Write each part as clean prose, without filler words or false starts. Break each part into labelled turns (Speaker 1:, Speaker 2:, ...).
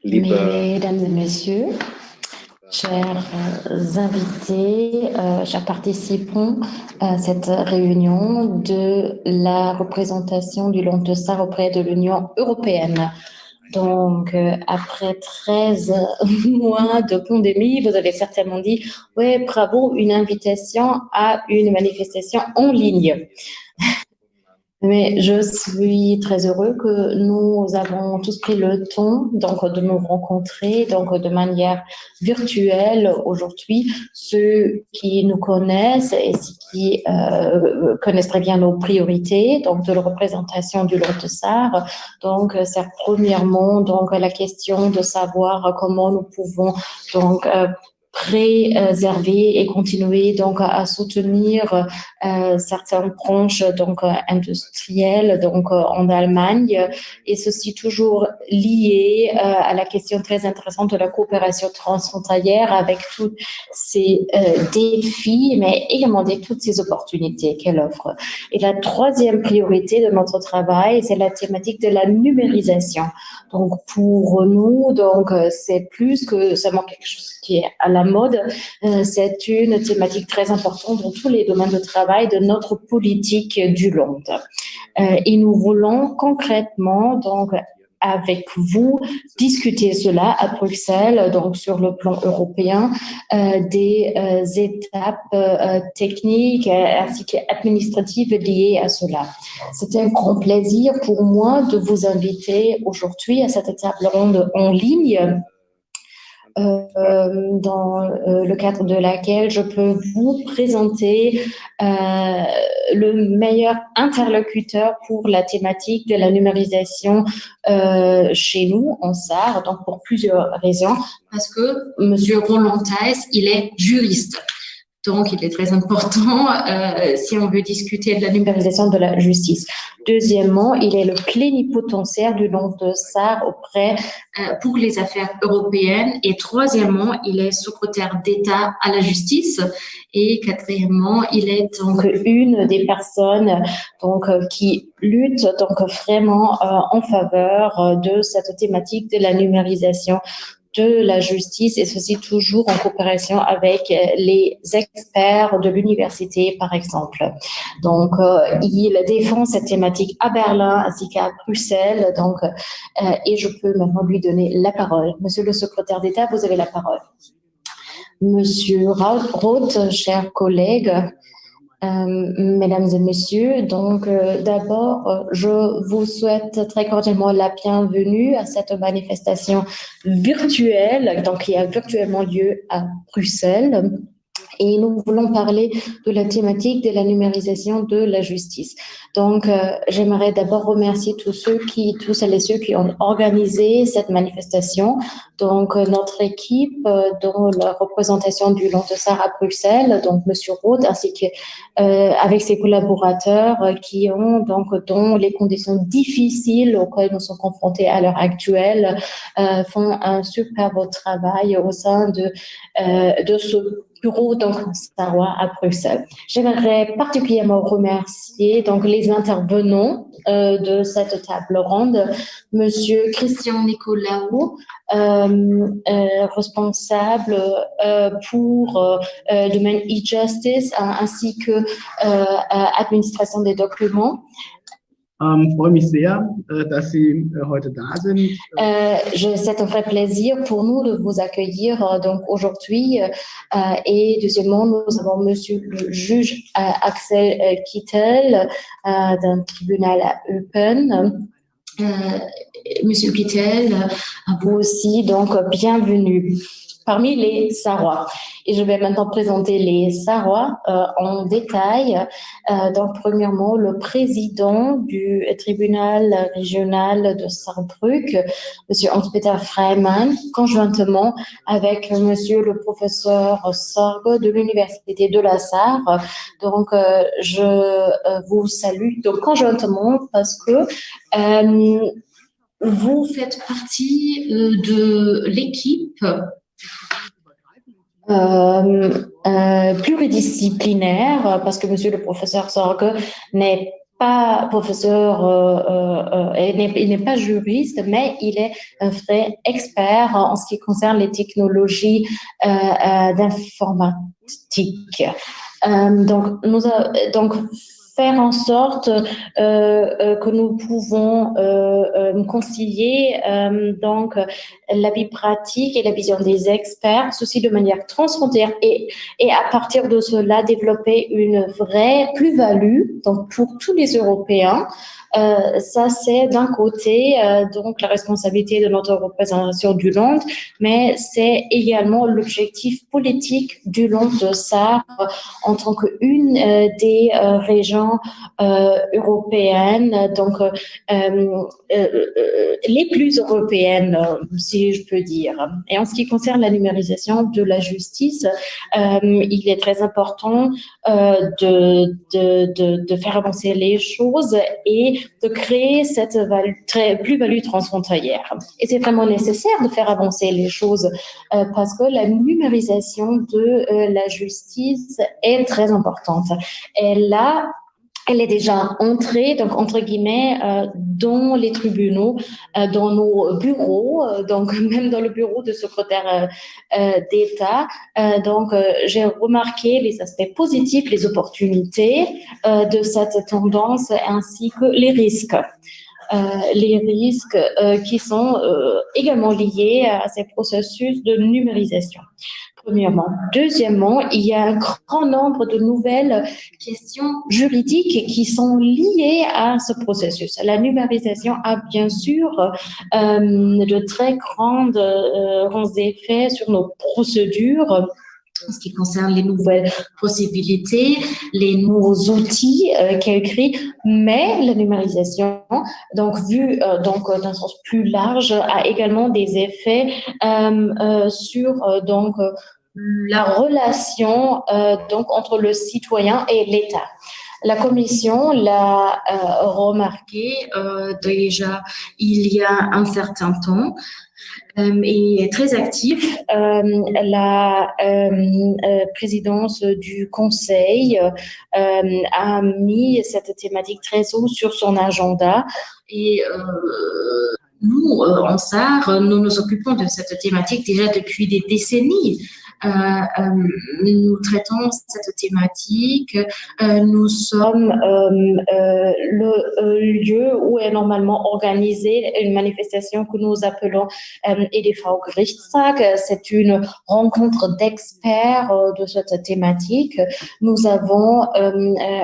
Speaker 1: Mesdames et messieurs, chers invités, chers participants à cette réunion de la représentation du Long-de-Sahara auprès de l'Union européenne. Donc, après 13 mois de pandémie, vous avez certainement dit, ouais, bravo, une invitation à une manifestation en ligne. Mais je suis très heureux que nous avons tous pris le temps donc de nous rencontrer donc de manière virtuelle aujourd'hui. Ceux qui nous connaissent et ceux qui connaissent très bien nos priorités donc de la représentation du Long-de-Sahara. Donc c'est premièrement donc la question de savoir comment nous pouvons donc préserver et continuer donc à soutenir certaines branches donc industrielles donc en Allemagne et ceci toujours lié à la question très intéressante de la coopération transfrontalière avec tous ces défis mais également toutes ces opportunités qu'elle offre. Et la troisième priorité de notre travail, c'est la thématique de la numérisation. Donc pour nous, donc c'est plus que seulement quelque chose qui est à la mode, c'est une thématique très importante dans tous les domaines de travail de notre politique du long. Et nous voulons concrètement donc avec vous discuter cela à Bruxelles, donc sur le plan européen, des étapes techniques ainsi qu'administratives liées à cela. C'est un grand plaisir pour moi de vous inviter aujourd'hui à cette table ronde en ligne dans le cadre de laquelle je peux vous présenter le meilleur interlocuteur pour la thématique de la numérisation chez nous en SAR, donc pour plusieurs raisons, parce que Monsieur Roland Thijs, il est juriste. Donc, il est très important si on veut discuter de la numérisation de la justice. Deuxièmement, il est le plénipotentiaire du Long-de-Sahara auprès pour les affaires européennes. Et troisièmement, il est secrétaire d'État à la justice. Et quatrièmement, il est donc une des personnes donc qui lutte donc vraiment en faveur de cette thématique de la numérisation de la justice et ceci toujours en coopération avec les experts de l'université, par exemple. Donc, il défend cette thématique à Berlin ainsi qu'à Bruxelles. Donc, et je peux maintenant lui donner la parole. Monsieur le secrétaire d'État, vous avez la parole. Monsieur Roth, chers collègues, mesdames et messieurs, donc d'abord, je vous souhaite très cordialement la bienvenue à cette manifestation virtuelle, donc qui a virtuellement lieu à Bruxelles. Et nous voulons parler de la thématique de la numérisation de la justice. Donc, j'aimerais d'abord remercier tous celles et ceux qui ont organisé cette manifestation. Donc, notre équipe, dont la représentation du Long-de-Sahara à Bruxelles, donc Monsieur Roth, ainsi que avec ses collaborateurs qui ont donc dans les conditions difficiles auxquelles nous sommes confrontés à l'heure actuelle, font un superbe travail au sein de ce bureau donc Sahara à Bruxelles. J'aimerais particulièrement remercier donc les intervenants de cette table ronde, Monsieur Christian Nicolaou, responsable pour le domaine e-justice ainsi que administration des documents.
Speaker 2: Freue mich sehr, dass Sie heute da sind.
Speaker 1: C'est un vrai plaisir pour nous de vous accueillir donc aujourd'hui. Et deuxièmement, nous avons Monsieur le juge Axel Kittel d'un tribunal à Eupen. Monsieur Kittel, vous aussi, donc bienvenue parmi les Sarois. Et je vais maintenant présenter les Sarois en détail. Donc, premièrement, le président du tribunal régional de Saarbrück, Monsieur Hans-Peter Freimann, conjointement avec Monsieur le professeur Sorge de l'Université de la Sarre. Donc, je vous salue donc conjointement parce que vous faites partie de l'équipe pluridisciplinaire parce que Monsieur le professeur Sorge n'est pas professeur, il n'est pas juriste, mais il est un vrai expert en ce qui concerne les technologies d'informatique. Donc, faire en sorte que nous pouvons concilier donc la vie pratique et la vision des experts, ceci de manière transfrontière et à partir de cela développer une vraie plus-value donc pour tous les Européens. Ça, c'est d'un côté donc la responsabilité de notre représentation du Londres, mais c'est également l'objectif politique du Londres de SAR en tant qu'une des régions européennes, donc les plus européennes, si je peux dire. Et en ce qui concerne la numérisation de la justice, il est très important de faire avancer les choses et de créer cette plus-value transfrontalière. Et c'est vraiment nécessaire de faire avancer les choses parce que la numérisation de la justice est très importante. Et là, elle est déjà entrée, donc entre guillemets, dans les tribunaux, dans nos bureaux, donc même dans le bureau de secrétaire d'État. Donc, j'ai remarqué les aspects positifs, les opportunités de cette tendance, ainsi que les risques. Les risques qui sont également liés à ces processus de numérisation. Premièrement. Deuxièmement, il y a un grand nombre de nouvelles questions juridiques qui sont liées à ce processus. La numérisation a bien sûr de très grands effets sur nos procédures en ce qui concerne les nouvelles possibilités, les nouveaux outils qu'elle crée, mais la numérisation, donc vue d'un sens plus large, a également des effets sur donc la relation donc entre le citoyen et l'État. La Commission l'a remarqué déjà il y a un certain temps et est très actif. La présidence du Conseil a mis cette thématique très haut sur son agenda et nous, en SAR, nous nous occupons de cette thématique déjà depuis des décennies. Nous traitons cette thématique. Nous sommes le lieu où est normalement organisée une manifestation que nous appelons EDV Gerichtstag. C'est une rencontre d'experts de cette thématique. Nous avons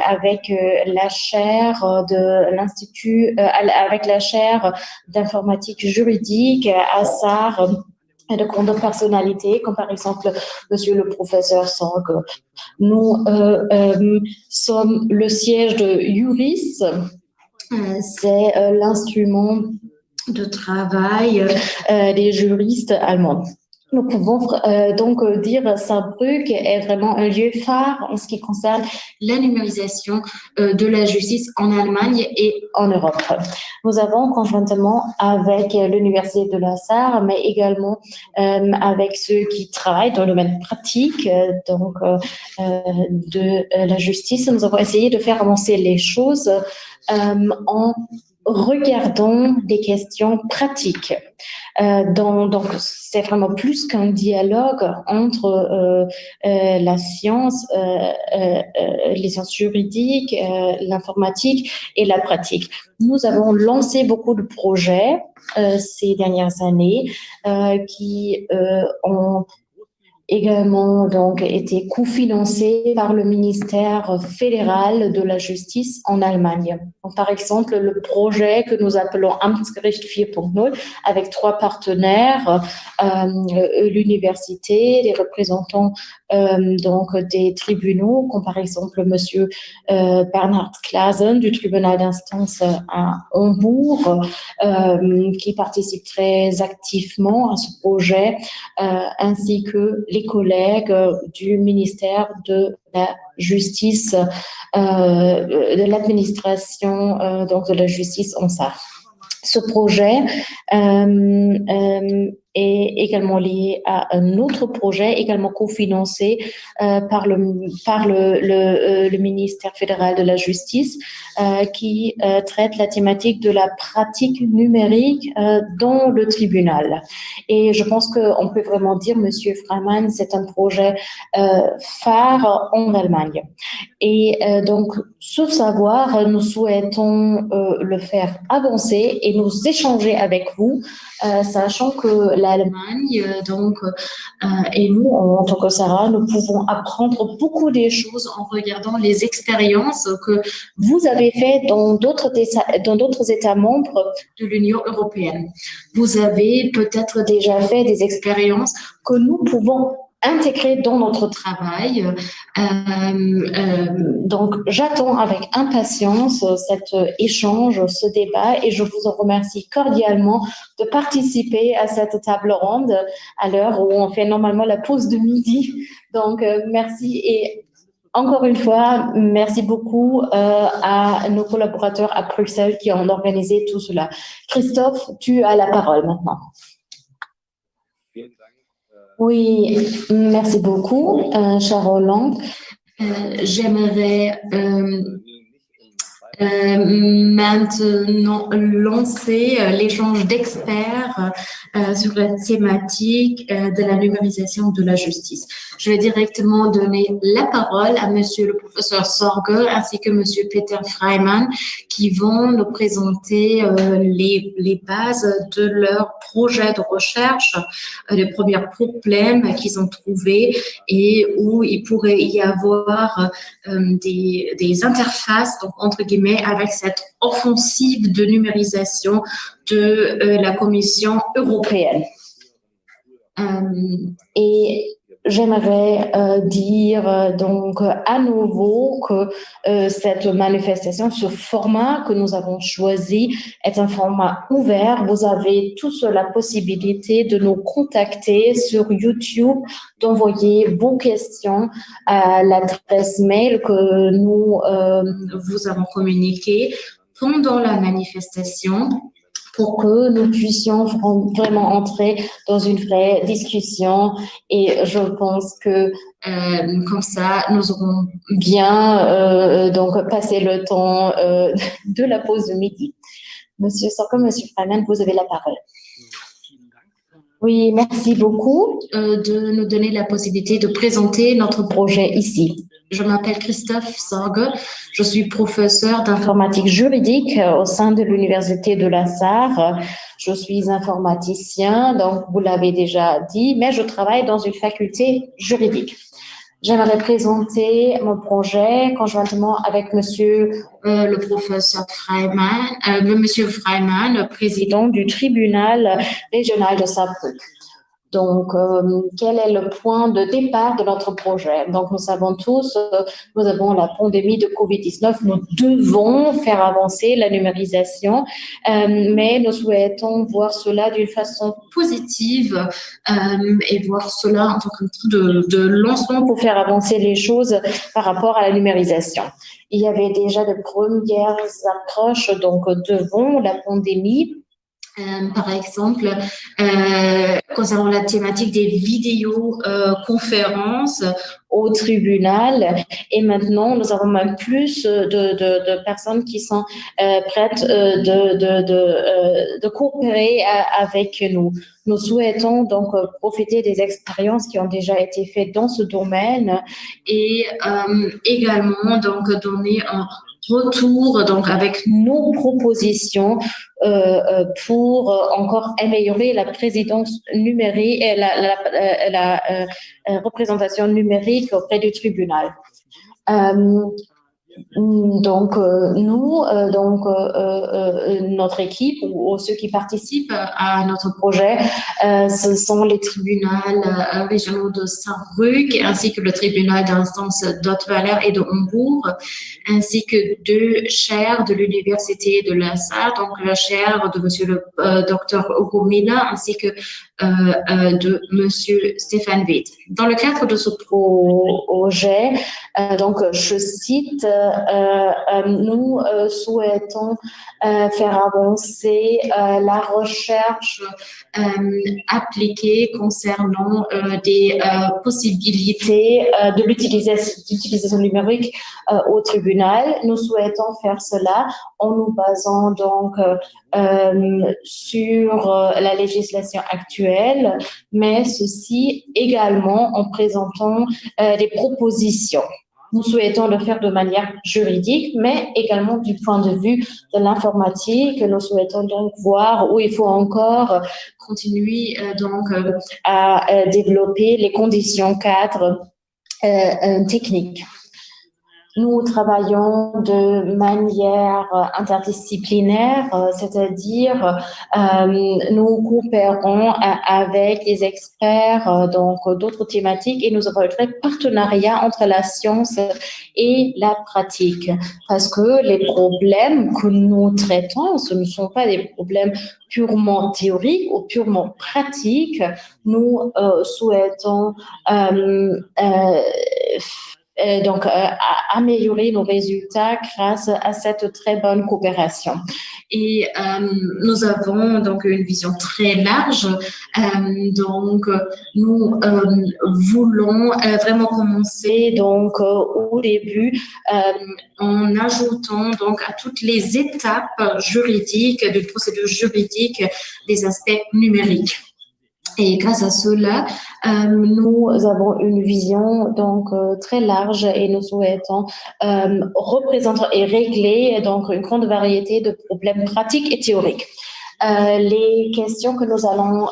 Speaker 1: avec la chaire de l'Institut, avec la chaire d'informatique juridique à SAR, de grandes personnalités, comme par exemple Monsieur le professeur Sorg. Nous sommes le siège de Juris, c'est l'instrument de travail des juristes allemands. Nous pouvons donc dire Saarbrück est vraiment un lieu phare en ce qui concerne la numérisation de la justice en Allemagne et en Europe. Nous avons conjointement avec l'Université de la Sarre, mais également avec ceux qui travaillent dans le domaine pratique de la justice, nous avons essayé de faire avancer les choses en regardons des questions pratiques. Donc, c'est vraiment plus qu'un dialogue entre la science, les sciences juridiques, l'informatique et la pratique. Nous avons lancé beaucoup de projets ces dernières années qui ont également donc été cofinancé par le ministère fédéral de la Justice en Allemagne. Donc, par exemple, le projet que nous appelons Amtsgericht 4.0 avec 3 partenaires, l'université, les représentants donc des tribunaux, comme par exemple Monsieur Bernhard Clasen du tribunal d'instance à Hambourg, qui participe très activement à ce projet, ainsi que les collègues du ministère de la Justice, de l'administration donc de la justice en Sarre. Ce projet est également lié à un autre projet, également cofinancé par le ministère fédéral de la Justice, qui traite la thématique de la pratique numérique dans le tribunal. Et je pense qu'on peut vraiment dire, Monsieur Freimann, c'est un projet phare en Allemagne. Et donc, ce savoir, nous souhaitons le faire avancer et nous échanger avec vous, sachant que l'Allemagne, et nous, en tant que Sarah, nous pouvons apprendre beaucoup des choses en regardant les expériences que vous avez faites dans d'autres États membres de l'Union européenne. Vous avez peut-être déjà fait des expériences que nous pouvons intégrer dans notre travail. Donc, j'attends avec impatience cet échange, ce débat, et je vous en remercie cordialement de participer à cette table ronde à l'heure où on fait normalement la pause de midi. Donc, merci et encore une fois, merci beaucoup à nos collaborateurs à Bruxelles qui ont organisé tout cela. Christophe, tu as la parole maintenant. Oui, merci beaucoup, cher Roland. J'aimerais maintenant lancer l'échange d'experts sur la thématique de la numérisation de la justice. Je vais directement donner la parole à Monsieur le professeur Sorge ainsi que Monsieur Peter Freimann qui vont nous présenter les bases de leur projet de recherche, les premiers problèmes qu'ils ont trouvés et où il pourrait y avoir des interfaces, donc entre guillemets, avec cette offensive de numérisation de la Commission européenne. Et j'aimerais dire donc à nouveau que cette manifestation, ce format que nous avons choisi est un format ouvert. Vous avez tous la possibilité de nous contacter sur YouTube, d'envoyer vos questions à l'adresse mail que nous vous avons communiquée pendant la manifestation, pour que nous puissions vraiment entrer dans une vraie discussion. Et je pense que comme ça, nous aurons bien donc passé le temps de la pause de midi. Monsieur Sorko, Monsieur Freimann, vous avez la parole. Oui, merci beaucoup de nous donner la possibilité de présenter notre projet ici. Je m'appelle Christophe Sorge, je suis professeur d'informatique juridique au sein de l'Université de la Sarre. Je suis informaticien, donc vous l'avez déjà dit, mais je travaille dans une faculté juridique. J'aimerais présenter mon projet conjointement avec Monsieur le professeur Freimann, Monsieur Freimann, président du tribunal régional de Saarbrück. Donc, quel est le point de départ de notre projet? Donc, nous savons tous, nous avons la pandémie de Covid-19, nous devons faire avancer la numérisation, mais nous souhaitons voir cela d'une façon positive et voir cela en tant que de lancement pour faire avancer les choses par rapport à la numérisation. Il y avait déjà de premières approches donc devant la pandémie. Par exemple, concernant la thématique des vidéoconférences au tribunal. Et maintenant, nous avons même plus de personnes qui sont prêtes de coopérer avec nous. Nous souhaitons donc profiter des expériences qui ont déjà été faites dans ce domaine et également donc donner un retour donc avec nos propositions pour encore améliorer la présidence numérique et la représentation numérique auprès du tribunal. Donc, notre équipe ou ceux qui participent à notre projet, ce sont les tribunaux régionaux de Saarbrück ainsi que le tribunal d'instance d'Ottweiler et de Hombourg, ainsi que 2 chaires de l'université de la Sarre, donc la chaire de Monsieur le docteur Hugo Miller ainsi que de Monsieur Stéphane Witt. Dans le cadre de ce projet, donc je cite, nous souhaitons faire avancer la recherche appliquée concernant des possibilités de l'utilisation numérique au tribunal. Nous souhaitons faire cela en nous basant donc sur la législation actuelle, mais ceci également en présentant des propositions. Nous souhaitons le faire de manière juridique, mais également du point de vue de l'informatique. Nous souhaitons donc voir où il faut encore continuer donc à développer les conditions cadres techniques. Nous travaillons de manière interdisciplinaire, c'est-à-dire nous coopérons avec des experts donc d'autres thématiques et nous avons un vrai partenariat entre la science et la pratique parce que les problèmes que nous traitons, ce ne sont pas des problèmes purement théoriques ou purement pratiques. Nous souhaitons donc améliorer nos résultats grâce à cette très bonne coopération. Et nous avons donc une vision très large. Donc nous voulons vraiment commencer donc au début en ajoutant donc à toutes les étapes juridiques, de procédures juridiques, des aspects numériques. Et grâce à cela, nous avons une vision donc très large et nous souhaitons représenter et régler donc une grande variété de problèmes pratiques et théoriques. Les questions que nous allons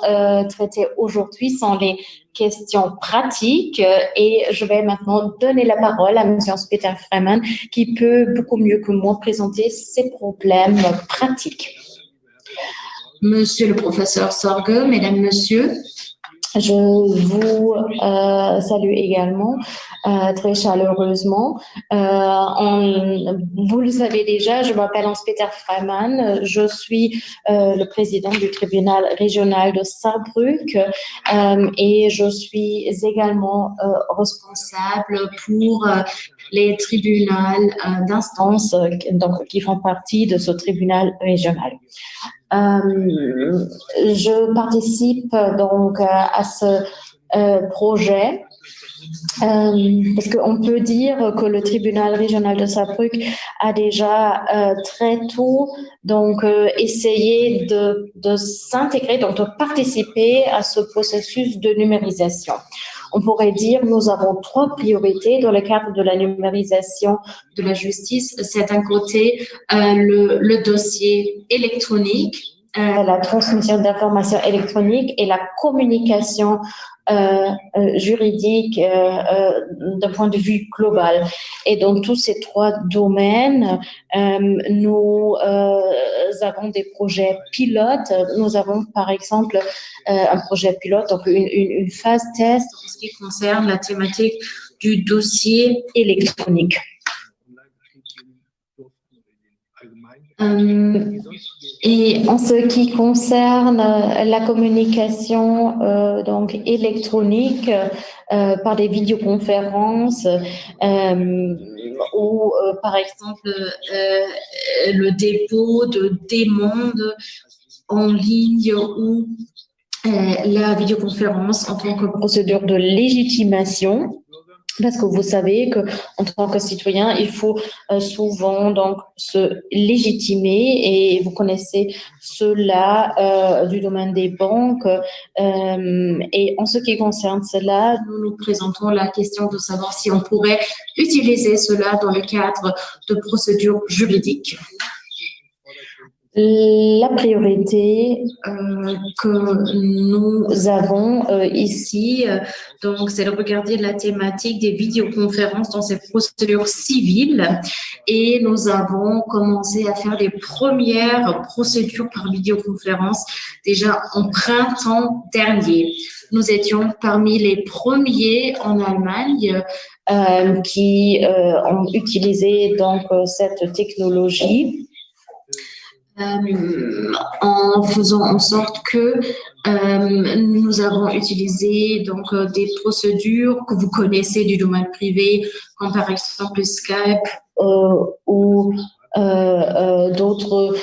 Speaker 1: traiter aujourd'hui sont les questions pratiques et je vais maintenant donner la parole à M. Hans-Peter Freimann qui peut beaucoup mieux que moi présenter ces problèmes pratiques. Monsieur le professeur Sorge, mesdames, messieurs, je vous salue également très chaleureusement. Vous le savez déjà, je m'appelle Hans-Peter Freimann, je suis le président du tribunal régional de Saarbrück et je suis également responsable pour les tribunaux d'instance donc qui font partie de ce tribunal régional. Je participe donc à ce projet parce qu'on peut dire que le tribunal régional de Saarbrück a déjà très tôt donc essayé de s'intégrer, donc de participer à ce processus de numérisation. On pourrait dire nous avons 3 priorités dans le cadre de la numérisation de la justice. C'est d'un côté le dossier électronique, la transmission d'informations électroniques et la communication juridique d'un point de vue global. Et dans tous ces 3 domaines, nous avons des projets pilotes. Nous avons par exemple un projet pilote, donc une phase test en ce qui concerne la thématique du dossier électronique. Et en ce qui concerne la communication donc électronique par des vidéoconférences ou par exemple le dépôt de demandes en ligne ou la vidéoconférence en tant que procédure de légitimation. Parce que vous savez qu'en tant que citoyen, il faut souvent donc se légitimer et vous connaissez cela du domaine des banques. Et en ce qui concerne cela, nous présentons la question de savoir si on pourrait utiliser cela dans le cadre de procédures juridiques. La priorité que nous avons ici, donc, c'est de regarder la thématique des vidéoconférences dans ces procédures civiles et nous avons commencé à faire les premières procédures par vidéoconférence déjà en printemps dernier. Nous étions parmi les premiers en Allemagne qui ont utilisé donc cette technologie. en faisant en sorte que nous avons utilisé donc des procédures que vous connaissez du domaine privé, comme par exemple Skype ou d'autres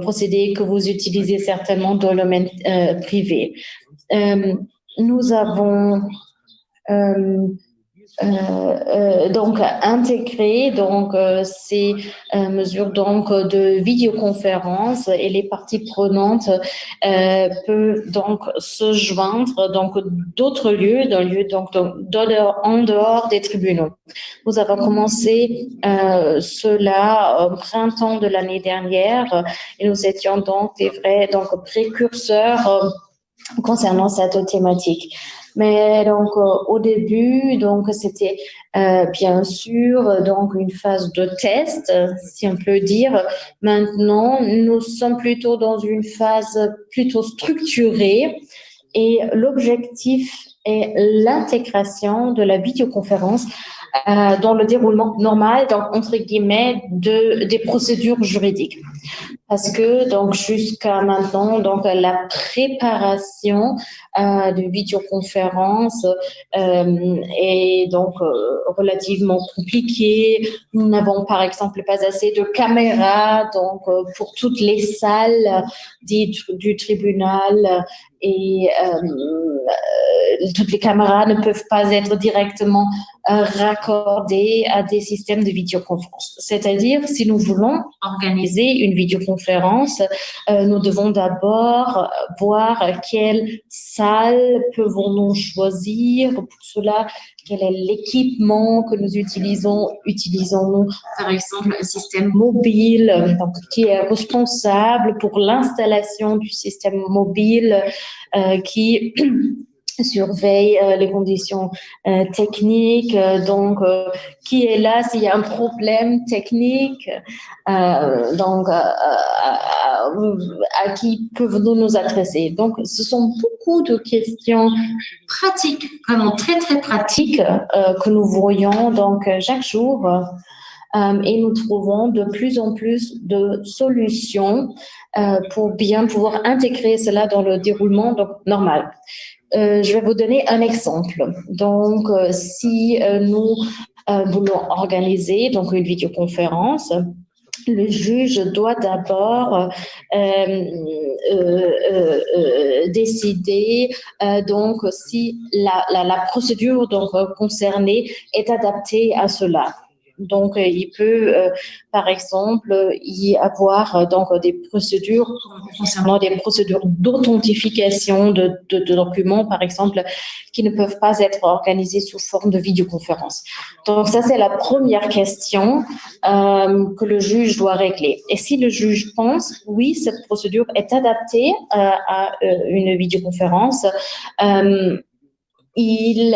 Speaker 1: procédés que vous utilisez certainement dans le domaine privé. Nous avons donc intégrer donc ces mesures donc de vidéoconférence et les parties prenantes peuvent donc se joindre donc d'autres lieux, d'un lieu donc en dehors des tribunaux. Nous avons commencé cela au printemps de l'année dernière et nous étions donc des vrais donc précurseurs concernant cette thématique. Mais donc au début, donc c'était bien sûr donc une phase de test, si on peut dire. Maintenant, nous sommes plutôt dans une phase plutôt structurée et l'objectif est l'intégration de la vidéoconférence dans le déroulement normal, donc entre guillemets, des procédures juridiques. Parce que donc jusqu'à maintenant, donc la préparation de vidéoconférence est donc relativement compliquée. Nous n'avons par exemple pas assez de caméras donc pour toutes les salles du tribunal et toutes les caméras ne peuvent pas être directement raccordées à des systèmes de vidéoconférence. C'est-à-dire, si nous voulons organiser une vidéoconférence, nous devons d'abord voir quelle salle pouvons-nous choisir. Pour cela, quel est l'équipement que nous utilisons? Utilisons-nous, par exemple, un système mobile donc, qui est responsable pour l'installation du système mobile qui surveille les conditions techniques, donc qui est là s'il y a un problème technique, donc à qui peuvent-nous nous adresser. Donc, ce sont beaucoup de questions pratiques, vraiment très, très pratiques que nous voyons donc chaque jour et nous trouvons de plus en plus de solutions pour bien pouvoir intégrer cela dans le déroulement donc, normal. Je vais vous donner un exemple. Donc, si nous voulons organiser donc une vidéoconférence, le juge doit d'abord décider donc si la procédure donc concernée est adaptée à cela. Donc, il peut, par exemple, y avoir donc des procédures concernant des procédures d'authentification de documents, par exemple, qui ne peuvent pas être organisées sous forme de vidéoconférence. Donc, ça, c'est la première question que le juge doit régler. Et si le juge pense, oui, cette procédure est adaptée à une vidéoconférence, il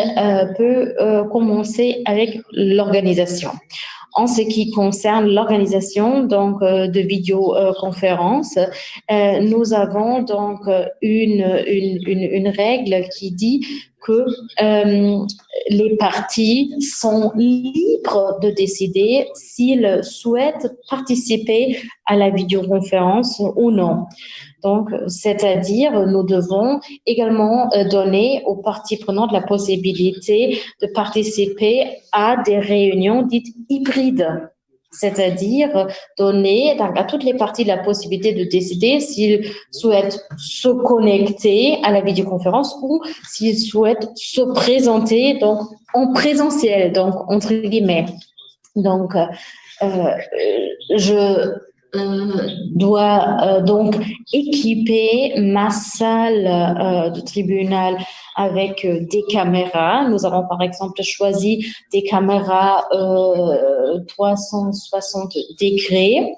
Speaker 1: peut commencer avec l'organisation. En ce qui concerne l'organisation donc de vidéoconférence, nous avons donc une règle qui dit que les parties sont libres de décider s'ils souhaitent participer à la vidéoconférence ou non. Donc, c'est-à-dire, nous devons également donner aux parties prenantes la possibilité de participer à des réunions dites hybrides. C'est-à-dire donner à toutes les parties la possibilité de décider s'ils souhaitent se connecter à la vidéoconférence ou s'ils souhaitent se présenter donc en présentiel, donc entre guillemets. Donc, je dois donc équiper ma salle de tribunal avec des caméras. Nous avons par exemple choisi des caméras 360 degrés.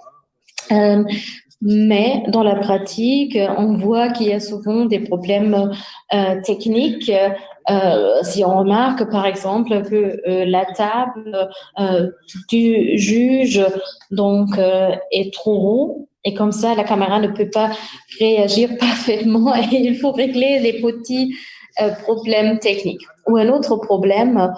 Speaker 1: Mais dans la pratique, on voit qu'il y a souvent des problèmes techniques. Si on remarque, par exemple, que la table du juge donc est trop haut et comme ça, la caméra ne peut pas réagir parfaitement et il faut régler les petits problèmes techniques. Ou un autre problème,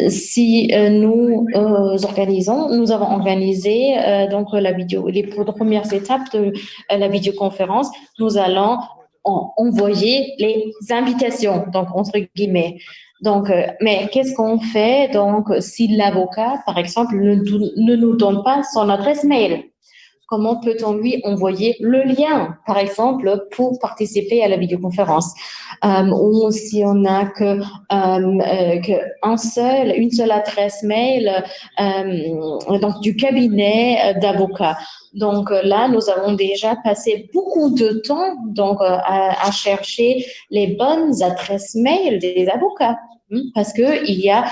Speaker 1: Si nous nous avons organisé donc les premières étapes de la vidéoconférence, nous allons envoyer les invitations, donc entre guillemets. Donc, mais qu'est-ce qu'on fait donc si l'avocat, par exemple, ne nous donne pas son adresse mail? Comment peut-on lui envoyer le lien, par exemple, pour participer à la vidéoconférence? Ou si on n'a une seule adresse mail donc du cabinet d'avocats. Donc là, nous avons déjà passé beaucoup de temps donc à chercher les bonnes adresses mail des avocats. Parce que il y a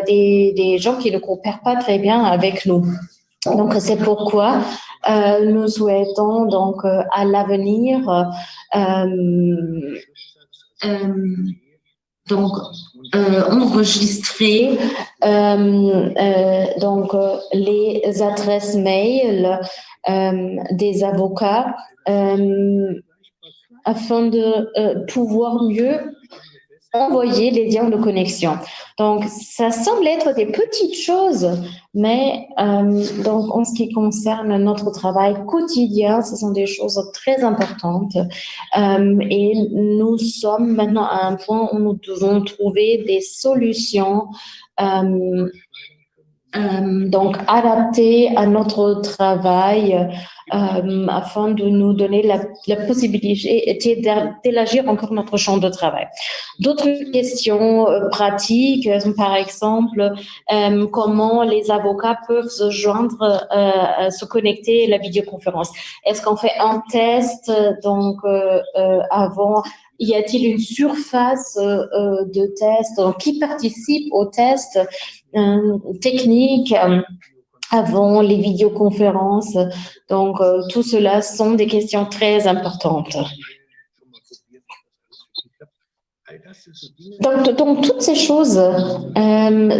Speaker 1: des gens qui ne coopèrent pas très bien avec nous. Donc, c'est pourquoi nous souhaitons donc à l'avenir donc enregistrer donc les adresses mail des avocats afin de pouvoir mieux envoyer les liens de connexion. Donc, ça semble être des petites choses, mais donc en ce qui concerne notre travail quotidien, ce sont des choses très importantes. Et nous sommes maintenant à un point où nous devons trouver des solutions donc adaptées à notre travail afin de nous donner la possibilité d'élargir encore notre champ de travail. D'autres questions pratiques sont par exemple comment les avocats peuvent se joindre, se connecter à la vidéoconférence. Est-ce qu'on fait un test donc avant? Y a-t-il une surface de test? Donc, qui participe au test technique avant les vidéoconférences? Donc, tout cela sont des questions très importantes. Donc toutes ces choses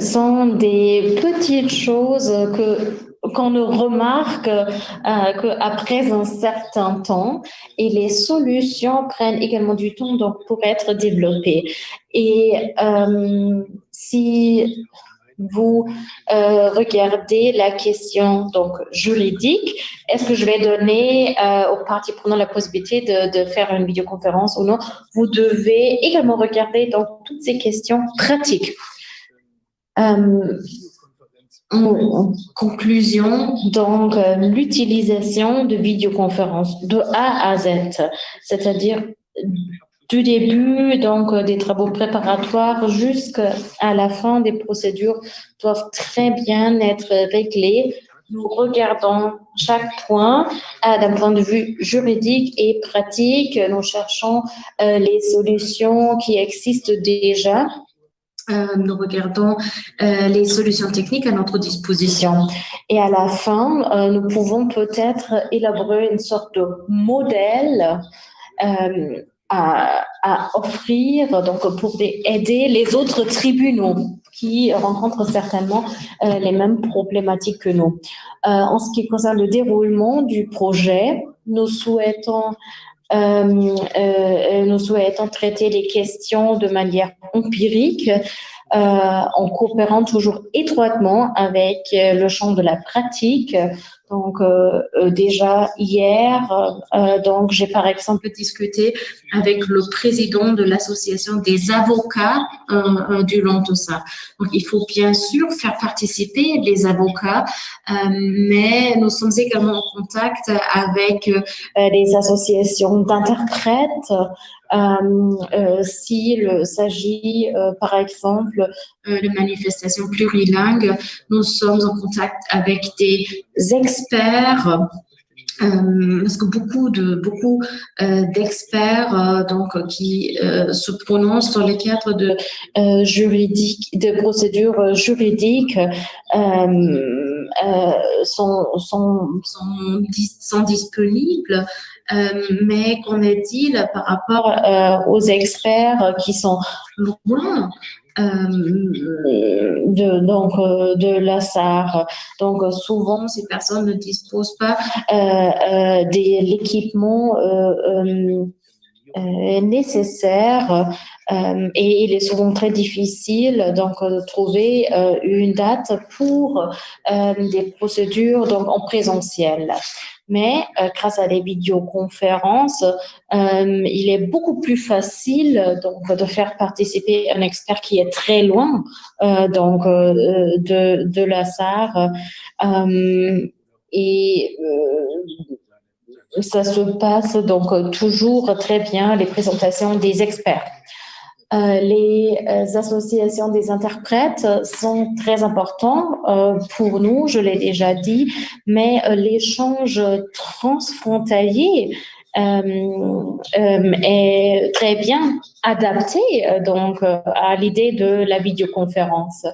Speaker 1: sont des petites choses qu'on ne remarque qu'après un certain temps, et les solutions prennent également du temps donc pour être développées. Et si vous regardez la question donc juridique, est-ce que je vais donner aux parties prenantes la possibilité de faire une vidéoconférence ou non? Vous devez également regarder donc toutes ces questions pratiques. En conclusion, donc l'utilisation de vidéoconférences de A à Z, c'est-à-dire du début donc des travaux préparatoires jusqu'à la fin des procédures doivent très bien être réglées. Nous regardons chaque point d'un point de vue juridique et pratique. Nous cherchons les solutions qui existent déjà. Nous regardons les solutions techniques à notre disposition. Et à la fin, nous pouvons peut-être élaborer une sorte de modèle à offrir donc pour aider les autres tribunaux qui rencontrent certainement les mêmes problématiques que nous. En ce qui concerne le déroulement du projet, nous souhaitons traiter les questions de manière empirique en coopérant toujours étroitement avec le champ de la pratique. Donc déjà hier, donc j'ai par exemple discuté avec le président de l'association des avocats du Lamtosa. Donc il faut bien sûr faire participer les avocats, mais nous sommes également en contact avec des associations d'interprètes. S'il s'agit, par exemple, de manifestations plurilingues, nous sommes en contact avec des experts. Parce que beaucoup d'experts donc qui se prononcent dans les cadres de procédures juridiques sont disponibles, mais qu'en est-il par rapport aux experts qui sont loin de l'ASAR? Donc souvent ces personnes ne disposent pas de l'équipement nécessaire et il est souvent très difficile donc de trouver une date pour des procédures donc en présentiel. Mais grâce à des vidéoconférences, il est beaucoup plus facile donc de faire participer un expert qui est très loin donc de la SAR et ça se passe donc toujours très bien, les présentations des experts. Les associations des interprètes sont très importantes pour nous, je l'ai déjà dit, mais l'échange transfrontalier est très bien adapté donc à l'idée de la vidéoconférence.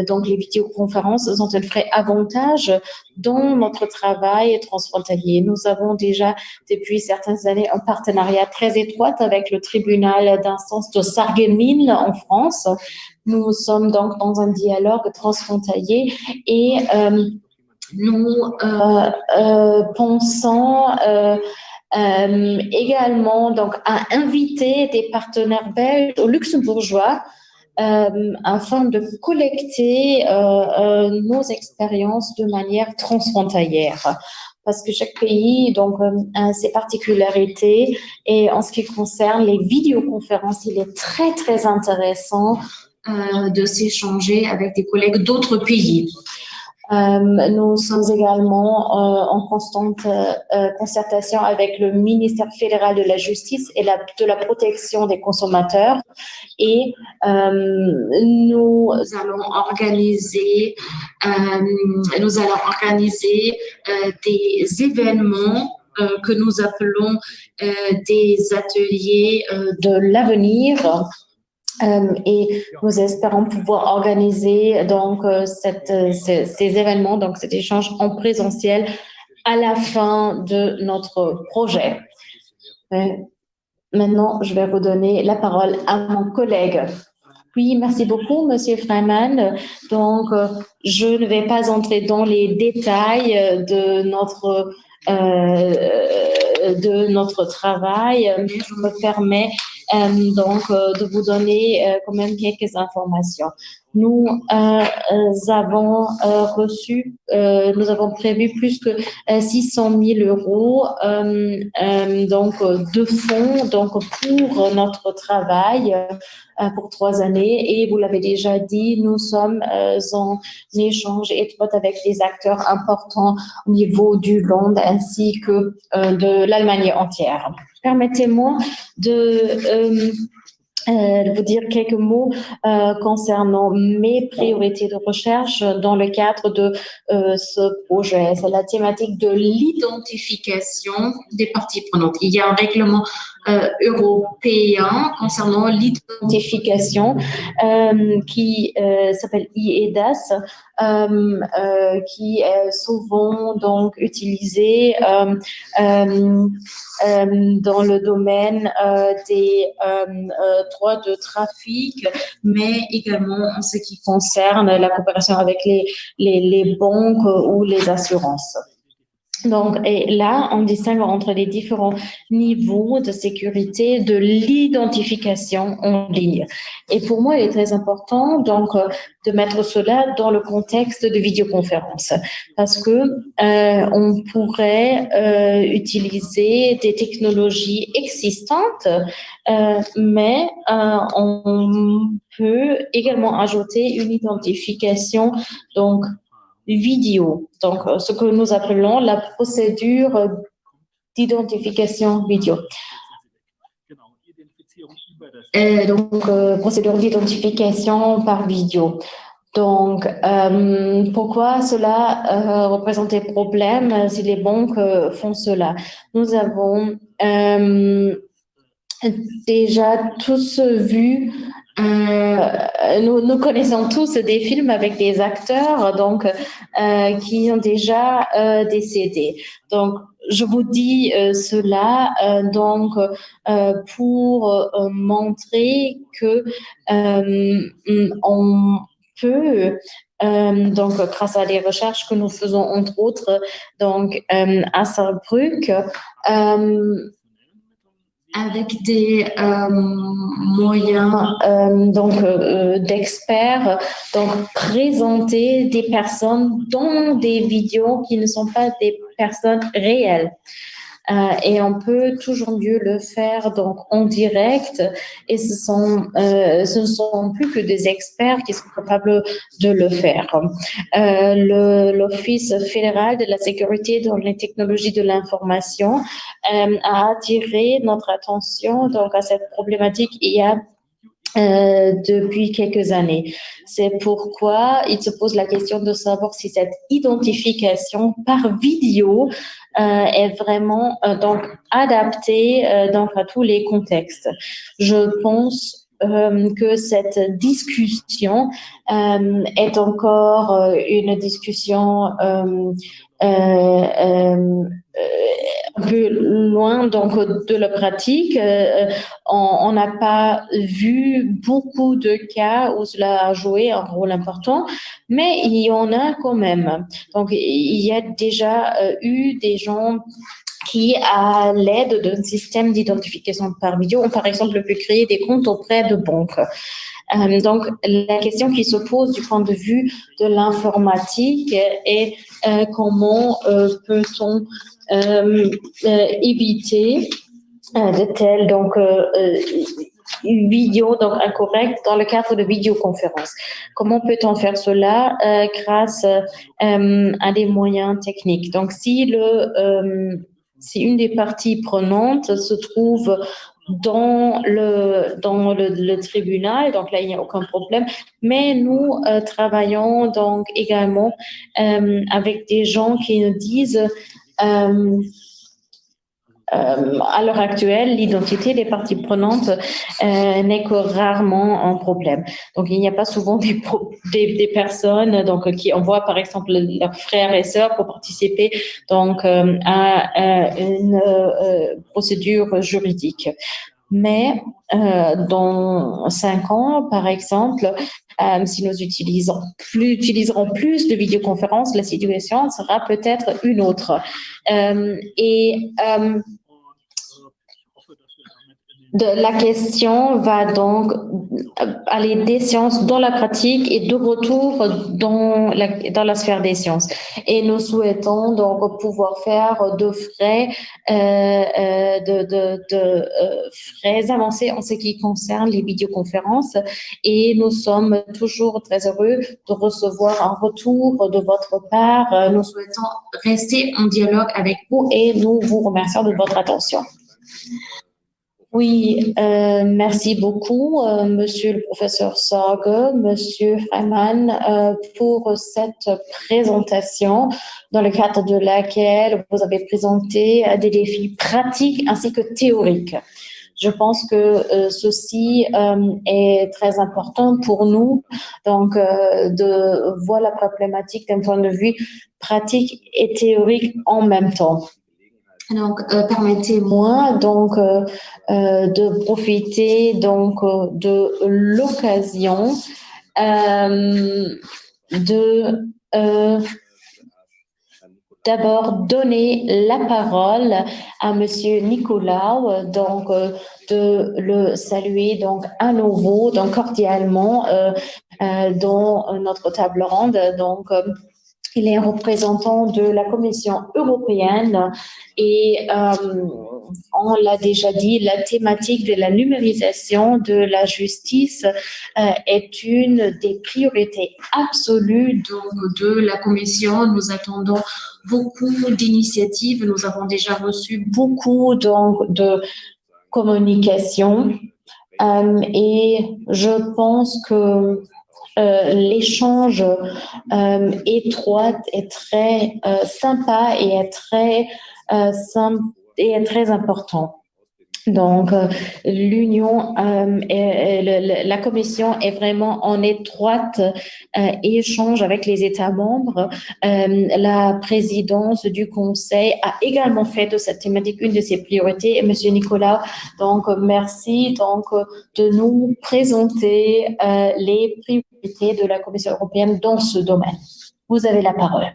Speaker 1: Donc, les vidéoconférences ont un vrai avantage dans notre travail transfrontalier. Nous avons déjà, depuis certaines années, un partenariat très étroit avec le tribunal d'instance de Sarreguemines en France. Nous sommes donc dans un dialogue transfrontalier et nous pensons également donc à inviter des partenaires belges ou luxembourgeois afin de collecter nos expériences de manière transfrontalière. Parce que chaque pays donc a ses particularités et en ce qui concerne les vidéoconférences, il est très très intéressant de s'échanger avec des collègues d'autres pays. Nous sommes également en constante concertation avec le ministère fédéral de la Justice et de la protection des consommateurs et nous allons organiser des événements que nous appelons des ateliers de l'avenir. Et nous espérons pouvoir organiser donc ces événements, donc cet échange en présentiel à la fin de notre projet. Maintenant, je vais redonner la parole à mon collègue. Oui, merci beaucoup, Monsieur Freiman. Donc, je ne vais pas entrer dans les détails de notre travail, mais je me permets donc de vous donner quand même quelques informations. Nous avons nous avons prévu plus que 600 000 euros donc de fonds donc pour notre travail pour 3 années et vous l'avez déjà dit, nous sommes en échange étroit avec des acteurs importants au niveau du Land ainsi que de l'Allemagne entière. Permettez-moi de vous dire quelques mots concernant mes priorités de recherche dans le cadre de ce projet. C'est la thématique de l'identification des parties prenantes. Il y a un règlement européen concernant l'identification qui s'appelle IEDAS, qui est souvent donc utilisé dans le domaine des droits de trafic, mais également en ce qui concerne la coopération avec les banques ou les assurances. Donc, et là, on distingue entre les différents niveaux de sécurité de l'identification en ligne. Et pour moi, il est très important donc de mettre cela dans le contexte de vidéoconférence, parce que on pourrait utiliser des technologies existantes, mais on peut également ajouter une identification donc vidéo, donc ce que nous appelons la procédure d'identification vidéo. Donc, procédure d'identification par vidéo. Donc, pourquoi cela représente des problèmes si les banques font cela? Nous avons déjà tous vu, nous connaissons tous des films avec des acteurs donc qui ont déjà décédé. Donc, je vous dis cela donc pour montrer que on peut donc grâce à des recherches que nous faisons entre autres donc à Saarbrück avec des moyens d'experts, donc présenter des personnes dans des vidéos qui ne sont pas des personnes réelles. Et on peut toujours mieux le faire donc en direct, et ce ne sont plus que des experts qui sont capables de le faire. L'Office fédéral de la sécurité dans les technologies de l'information a attiré notre attention donc à cette problématique il y a depuis quelques années. C'est pourquoi il se pose la question de savoir si cette identification par vidéo est vraiment donc adaptée donc à tous les contextes. Je pense que cette discussion est encore une discussion un peu loin donc de la pratique. On n'a pas vu beaucoup de cas où cela a joué un rôle important, mais il y en a quand même. Donc, il y a déjà eu des gens qui, à l'aide d'un système d'identification par vidéo, ont par exemple pu créer des comptes auprès de banques. Donc, la question qui se pose du point de vue de l'informatique est comment peut-on éviter de telles vidéos donc incorrectes dans le cadre de vidéoconférences. Comment peut-on faire cela grâce à des moyens techniques? Donc, si une des parties prenantes se trouve dans le tribunal, donc là il n'y a aucun problème, mais nous travaillons donc également avec des gens qui nous disent à l'heure actuelle, l'identité des parties prenantes n'est que rarement un problème. Donc, il n'y a pas souvent des personnes donc, qui envoient, par exemple, leurs frères et sœurs pour participer donc, à une procédure juridique. Mais dans 5 ans, par exemple, si nous utiliserons plus de vidéoconférences, la situation sera peut-être une autre. La question va donc aller des sciences dans la pratique et de retour dans la sphère des sciences. Et nous souhaitons donc pouvoir faire de frais avancés en ce qui concerne les vidéoconférences. Et nous sommes toujours très heureux de recevoir un retour de votre part. Nous souhaitons rester en dialogue avec vous et nous vous remercions de votre attention. Oui, merci beaucoup, Monsieur le professeur Sorge, Monsieur Freiman, pour cette présentation dans le cadre de laquelle vous avez présenté des défis pratiques ainsi que théoriques. Je pense que ceci est très important pour nous, donc de voir la problématique d'un point de vue pratique et théorique en même temps. Donc, permettez-moi donc de profiter donc de l'occasion d'abord donner la parole à Monsieur Nicolas, donc de le saluer donc à nouveau, donc cordialement dans notre table ronde. Donc il est représentant de la Commission européenne et on l'a déjà dit, la thématique de la numérisation de la justice est une des priorités absolues de la Commission. Nous attendons beaucoup d'initiatives. Nous avons déjà reçu beaucoup de communication et je pense que l'échange étroit est très sympa et est très important. Donc, l'Union et la Commission est vraiment en étroite échange avec les États membres. La présidence du Conseil a également fait de cette thématique une de ses priorités. Et Monsieur Nicolas, donc merci donc de nous présenter les priorités de la Commission européenne dans ce domaine. Vous avez la parole.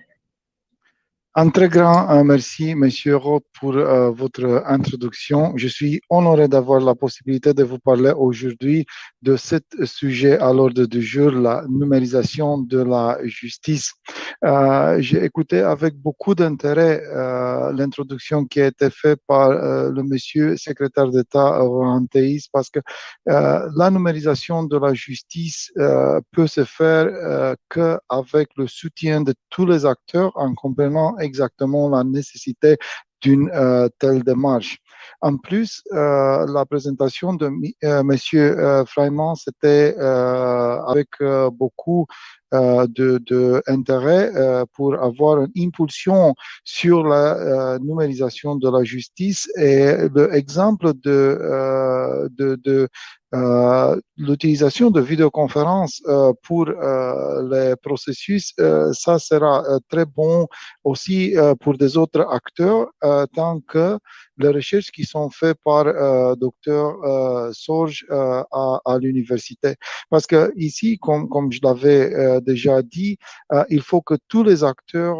Speaker 3: Un très grand merci, Monsieur Roth, pour votre introduction. Je suis honoré d'avoir la possibilité de vous parler aujourd'hui de ce sujet à l'ordre du jour, la numérisation de la justice. J'ai écouté avec beaucoup d'intérêt l'introduction qui a été faite par le Monsieur secrétaire d'État Rohan Théis, parce que la numérisation de la justice peut se faire qu'avec le soutien de tous les acteurs en comprenant exactement la nécessité d'une telle démarche. En plus, la présentation de Monsieur Freiman, c'était avec beaucoup d'intérêt pour avoir une impulsion sur la numérisation de la justice et l'exemple de l'utilisation de vidéoconférences pour les processus, ça sera très bon aussi pour des autres acteurs, tant que les recherches qui sont faites par docteur Sorge à l'université. Parce que ici, comme je l'avais déjà dit, il faut que tous les acteurs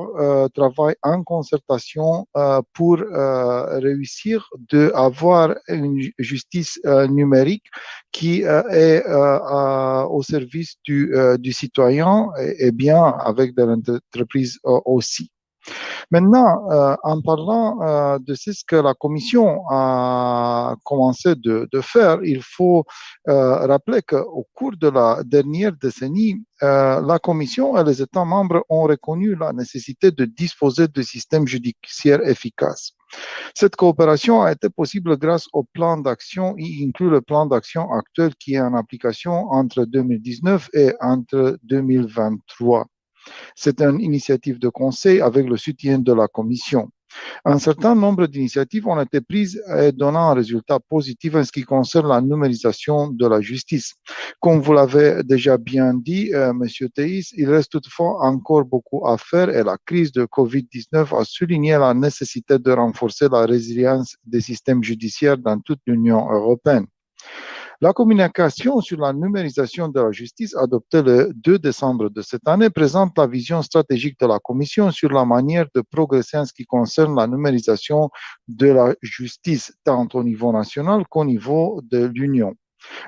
Speaker 3: travaillent en concertation pour réussir d'avoir une justice numérique qui est au service du citoyen et bien avec de l'entreprise aussi. Maintenant, en parlant de ce que la Commission a commencé de faire, il faut rappeler qu'au cours de la dernière décennie, la Commission et les États membres ont reconnu la nécessité de disposer de systèmes judiciaires efficaces. Cette coopération a été possible grâce au plan d'action, y inclut le plan d'action actuel qui est en application entre 2019 et entre 2023. C'est une initiative de conseil avec le soutien de la Commission. Un certain nombre d'initiatives ont été prises et donnant un résultat positif en ce qui concerne la numérisation de la justice. Comme vous l'avez déjà bien dit, Monsieur Théis, il reste toutefois encore beaucoup à faire et la crise de COVID-19 a souligné la nécessité de renforcer la résilience des systèmes judiciaires dans toute l'Union européenne. La communication sur la numérisation de la justice adoptée le 2 décembre de cette année présente la vision stratégique de la Commission sur la manière de progresser en ce qui concerne la numérisation de la justice, tant au niveau national qu'au niveau de l'Union.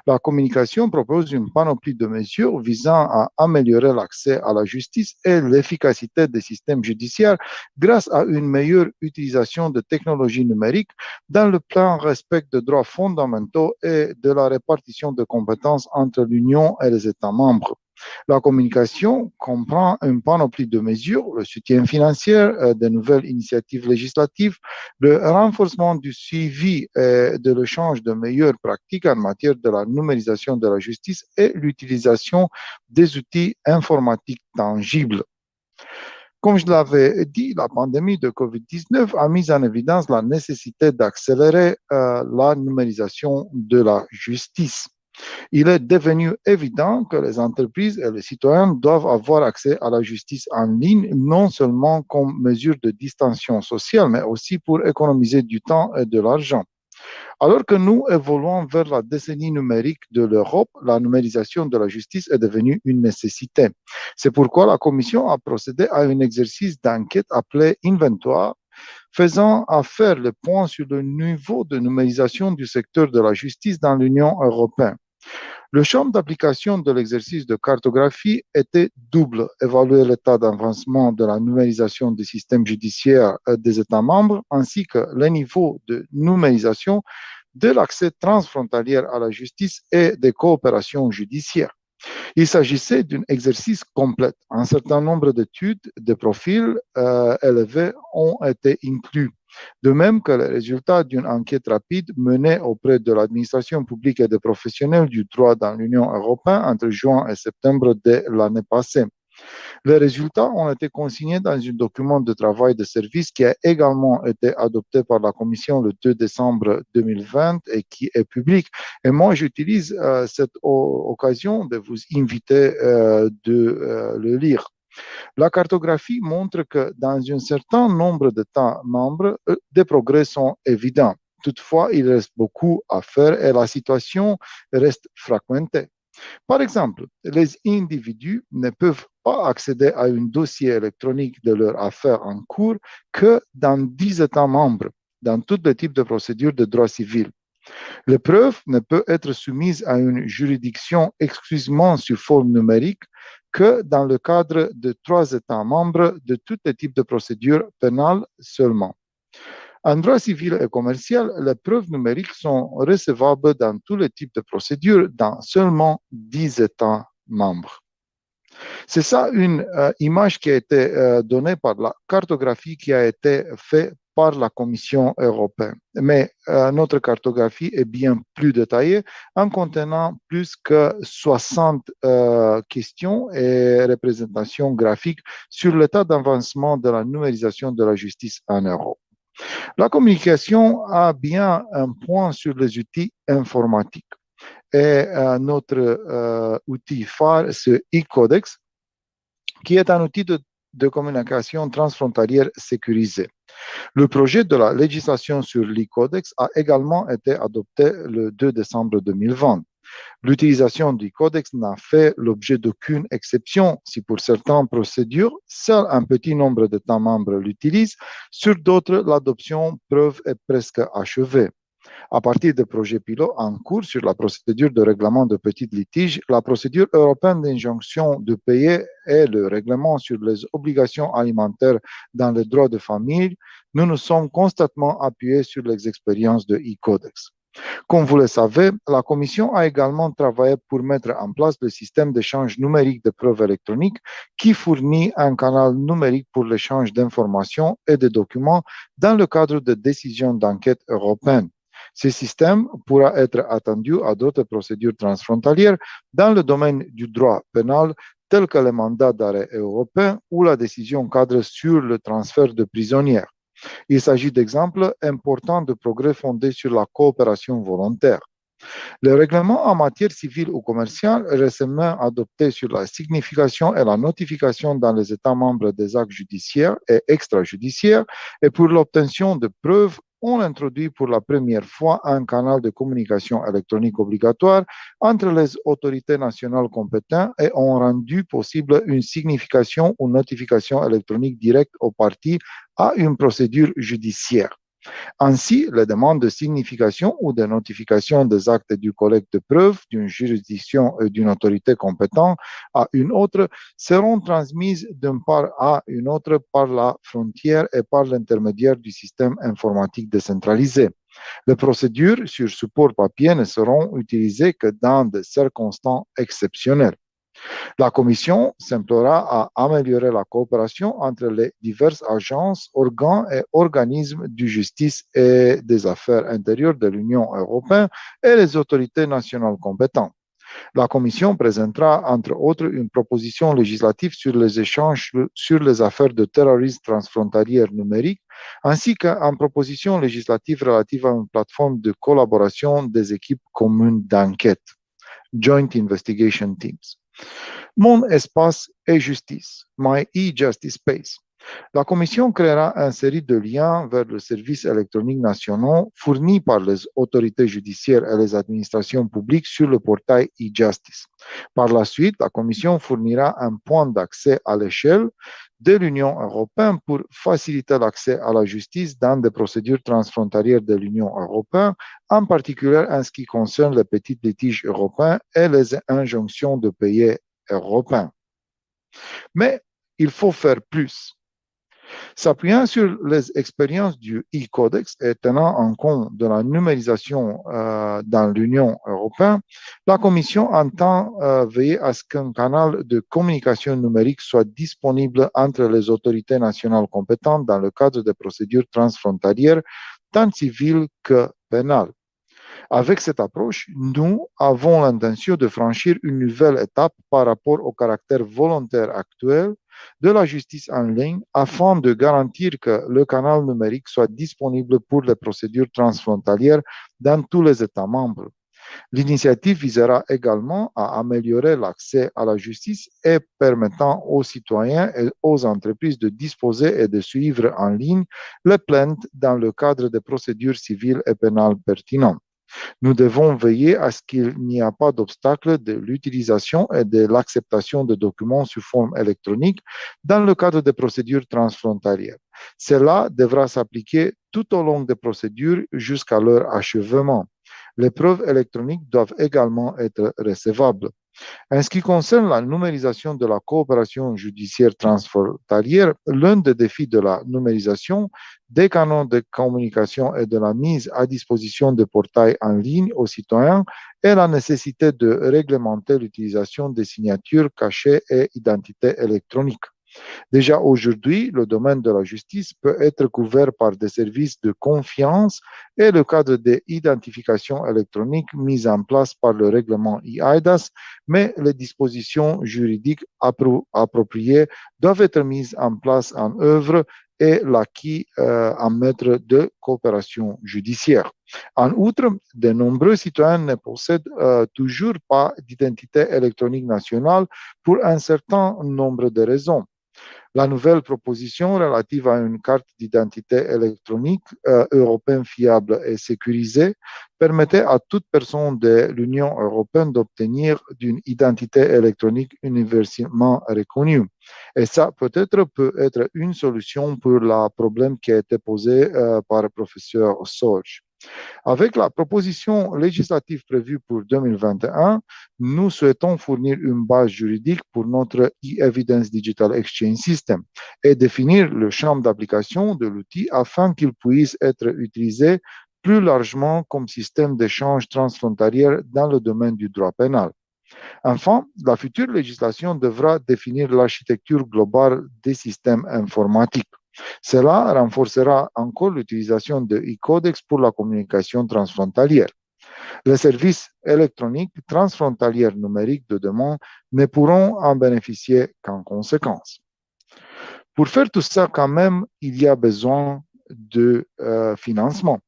Speaker 3: La communication propose une panoplie de mesures visant à améliorer l'accès à la justice et l'efficacité des systèmes judiciaires grâce à une meilleure utilisation de technologies numériques dans le plein respect des droits fondamentaux et de la répartition de compétences entre l'Union et les États membres. La communication comprend une panoplie de mesures, le soutien financier, de nouvelles initiatives législatives, le renforcement du suivi et de l'échange de meilleures pratiques en matière de la numérisation de la justice et l'utilisation des outils informatiques tangibles. Comme je l'avais dit, la pandémie de COVID-19 a mis en évidence la nécessité d'accélérer la numérisation de la justice. Il est devenu évident que les entreprises et les citoyens doivent avoir accès à la justice en ligne, non seulement comme mesure de distanciation sociale, mais aussi pour économiser du temps et de l'argent. Alors que nous évoluons vers la décennie numérique de l'Europe, la numérisation de la justice est devenue une nécessité. C'est pourquoi la Commission a procédé à un exercice d'enquête appelé Inventoire, faisant à faire le point sur le niveau de numérisation du secteur de la justice dans l'Union européenne. Le champ d'application de l'exercice de cartographie était double, évaluer l'état d'avancement de la numérisation des systèmes judiciaires des États membres, ainsi que le niveau de numérisation de l'accès transfrontalier à la justice et des coopérations judiciaires. Il s'agissait d'un exercice complet. Un certain nombre d'études de profils élevés ont été inclus. De même que les résultats d'une enquête rapide menée auprès de l'administration publique et des professionnels du droit dans l'Union européenne entre juin et septembre de l'année passée. Les résultats ont été consignés dans un document de travail de service qui a également été adopté par la Commission le 2 décembre 2020 et qui est public. Et moi, j'utilise cette occasion de vous inviter de le lire. La cartographie montre que dans un certain nombre d'États membres, des progrès sont évidents. Toutefois, il reste beaucoup à faire et la situation reste fragmentée. Par exemple, les individus ne peuvent pas accéder à un dossier électronique de leur affaire en cours que dans 10 États membres, dans tous les types de procédures de droit civil. L'épreuve ne peut être soumise à une juridiction exclusivement sous forme numérique que dans le cadre de 3 États membres de tous les types de procédures pénales seulement. En droit civil et commercial, les preuves numériques sont recevables dans tous les types de procédures dans seulement 10 États membres. C'est ça une image qui a été donnée par la cartographie qui a été faite par la Commission européenne. Mais notre cartographie est bien plus détaillée en contenant plus que 60 questions et représentations graphiques sur l'état d'avancement de la numérisation de la justice en Europe. La communication a bien un point sur les outils informatiques. Et notre outil phare, c'est e-Codex, qui est un outil de communication transfrontalière sécurisé. Le projet de la législation sur l'e-Codex a également été adopté le 2 décembre 2020. L'utilisation du codex n'a fait l'objet d'aucune exception si pour certaines procédures, seul un petit nombre d'États membres l'utilisent, sur d'autres, l'adoption preuve est presque achevée. À partir des projets pilotes en cours sur la procédure de règlement de petits litiges, la procédure européenne d'injonction de payer et le règlement sur les obligations alimentaires dans le droit de famille, nous nous sommes constamment appuyés sur les expériences de e-Codex. Comme vous le savez, la Commission a également travaillé pour mettre en place le système d'échange numérique de preuves électroniques qui fournit un canal numérique pour l'échange d'informations et de documents dans le cadre de décisions d'enquête européennes. Ce système pourra être attendu à d'autres procédures transfrontalières dans le domaine du droit pénal, tels que le mandat d'arrêt européen ou la décision cadre sur le transfert de prisonniers. Il s'agit d'exemples importants de progrès fondés sur la coopération volontaire. Le règlement en matière civile ou commerciale récemment adopté sur la signification et la notification dans les États membres des actes judiciaires et extrajudiciaires et pour l'obtention de preuves ont introduit pour la première fois un canal de communication électronique obligatoire entre les autorités nationales compétentes et ont rendu possible une signification ou notification électronique directe aux parties à une procédure judiciaire. Ainsi, les demandes de signification ou de notification des actes du collecte de preuves d'une juridiction et d'une autorité compétente à une autre seront transmises d'une part à une autre par la frontière et par l'intermédiaire du système informatique décentralisé. Les procédures sur support papier ne seront utilisées que dans des circonstances exceptionnelles. La Commission s'emploiera à améliorer la coopération entre les diverses agences, organes et organismes de justice et des affaires intérieures de l'Union européenne et les autorités nationales compétentes. La Commission présentera, entre autres, une proposition législative sur les échanges sur les affaires de terrorisme transfrontalières numériques, ainsi qu'une proposition législative relative à une plateforme de collaboration des équipes communes d'enquête, Joint Investigation Teams. Mon espace e-justice, My e-Justice Space. La Commission créera une série de liens vers le service électronique national fourni par les autorités judiciaires et les administrations publiques sur le portail e-Justice. Par la suite, la Commission fournira un point d'accès à l'échelle de l'Union européenne pour faciliter l'accès à la justice dans des procédures transfrontalières de l'Union européenne, en particulier en ce qui concerne les petits litiges européens et les injonctions de payer européens. Mais il faut faire plus. S'appuyant sur les expériences du e-Codex et tenant en compte de la numérisation dans l'Union européenne, la Commission entend veiller à ce qu'un canal de communication numérique soit disponible entre les autorités nationales compétentes dans le cadre des procédures transfrontalières, tant civiles que pénales. Avec cette approche, nous avons l'intention de franchir une nouvelle étape par rapport au caractère volontaire actuel de la justice en ligne afin de garantir que le canal numérique soit disponible pour les procédures transfrontalières dans tous les États membres. L'initiative visera également à améliorer l'accès à la justice et permettant aux citoyens et aux entreprises de disposer et de suivre en ligne les plaintes dans le cadre des procédures civiles et pénales pertinentes. Nous devons veiller à ce qu'il n'y ait pas d'obstacle de l'utilisation et de l'acceptation de documents sous forme électronique dans le cadre des procédures transfrontalières. Cela devra s'appliquer tout au long des procédures jusqu'à leur achèvement. Les preuves électroniques doivent également être recevables. En ce qui concerne la numérisation de la coopération judiciaire transfrontalière, l'un des défis de la numérisation des canaux de communication et de la mise à disposition de portails en ligne aux citoyens est la nécessité de réglementer l'utilisation des signatures cachées et identités électroniques. Déjà aujourd'hui, le domaine de la justice peut être couvert par des services de confiance et le cadre d'identification électronique mis en place par le règlement eIDAS, mais les dispositions juridiques appropriées doivent être mises en place en œuvre et l'acquis en matière de coopération judiciaire. En outre, de nombreux citoyens ne possèdent toujours pas d'identité électronique nationale pour un certain nombre de raisons. La nouvelle proposition relative à une carte d'identité électronique européenne fiable et sécurisée permettait à toute personne de l'Union européenne d'obtenir une identité électronique universellement reconnue. Et ça, peut-être, peut être une solution pour le problème qui a été posé par le professeur Sorge. Avec la proposition législative prévue pour 2021, nous souhaitons fournir une base juridique pour notre e-Evidence Digital Exchange System et définir le champ d'application de l'outil afin qu'il puisse être utilisé plus largement comme système d'échange transfrontalier dans le domaine du droit pénal. Enfin, la future législation devra définir l'architecture globale des systèmes informatiques. Cela renforcera encore l'utilisation de e-codex pour la communication transfrontalière. Les services électroniques transfrontaliers numériques de demain ne pourront en bénéficier qu'en conséquence. Pour faire tout ça, quand même, il y a besoin de financement.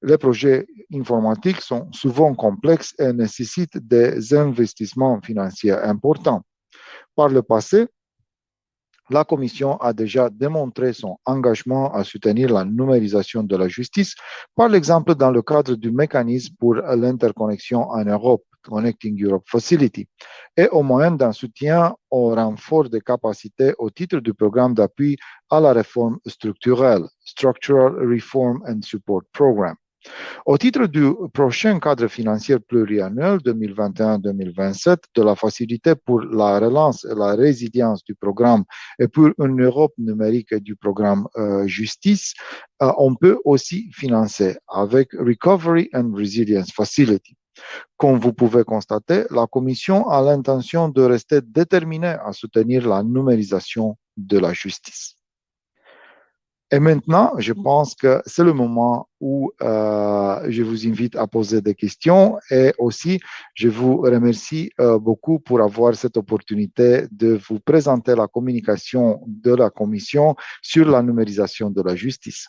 Speaker 3: Les projets informatiques sont souvent complexes et nécessitent des investissements financiers importants. Par le passé, la Commission a déjà démontré son engagement à soutenir la numérisation de la justice, par exemple dans le cadre du mécanisme pour l'interconnexion en Europe, Connecting Europe Facility, et au moyen d'un soutien au renfort des capacités au titre du programme d'appui à la réforme structurelle, Structural Reform and Support Program. Au titre du prochain cadre financier pluriannuel 2021-2027 de la Facilité pour la relance et la résilience du programme et pour une Europe numérique et du programme Justice, on peut aussi financer avec Recovery and Resilience Facility. Comme vous pouvez constater, la Commission a l'intention de rester déterminée à soutenir la numérisation de la justice. Et maintenant, je pense que c'est le moment où je vous invite à poser des questions et aussi, je vous remercie beaucoup pour avoir cette opportunité de vous présenter la communication de la Commission sur la numérisation de la justice.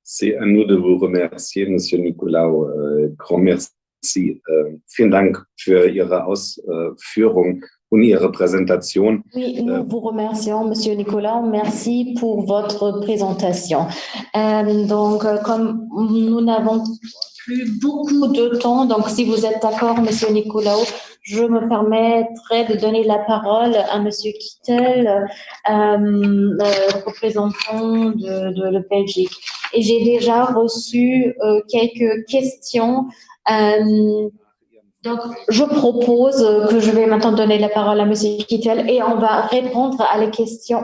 Speaker 4: C'est à nous de vous remercier, Monsieur Nicolaou. Grand merci. Vielen Dank für Ihre Ausführung und Ihre Präsentation.
Speaker 1: Oui, nous vous remercions, Monsieur Nicolas. Merci pour votre présentation. Comme nous n'avons plus beaucoup de temps, donc si vous êtes d'accord, Monsieur Nicolas, je me permettrai de donner la parole à Monsieur Kittel, représentant de la Belgique. Et j'ai déjà reçu quelques questions. Donc, je propose que je vais maintenant donner la parole à Monsieur Kittel et on va répondre aux questions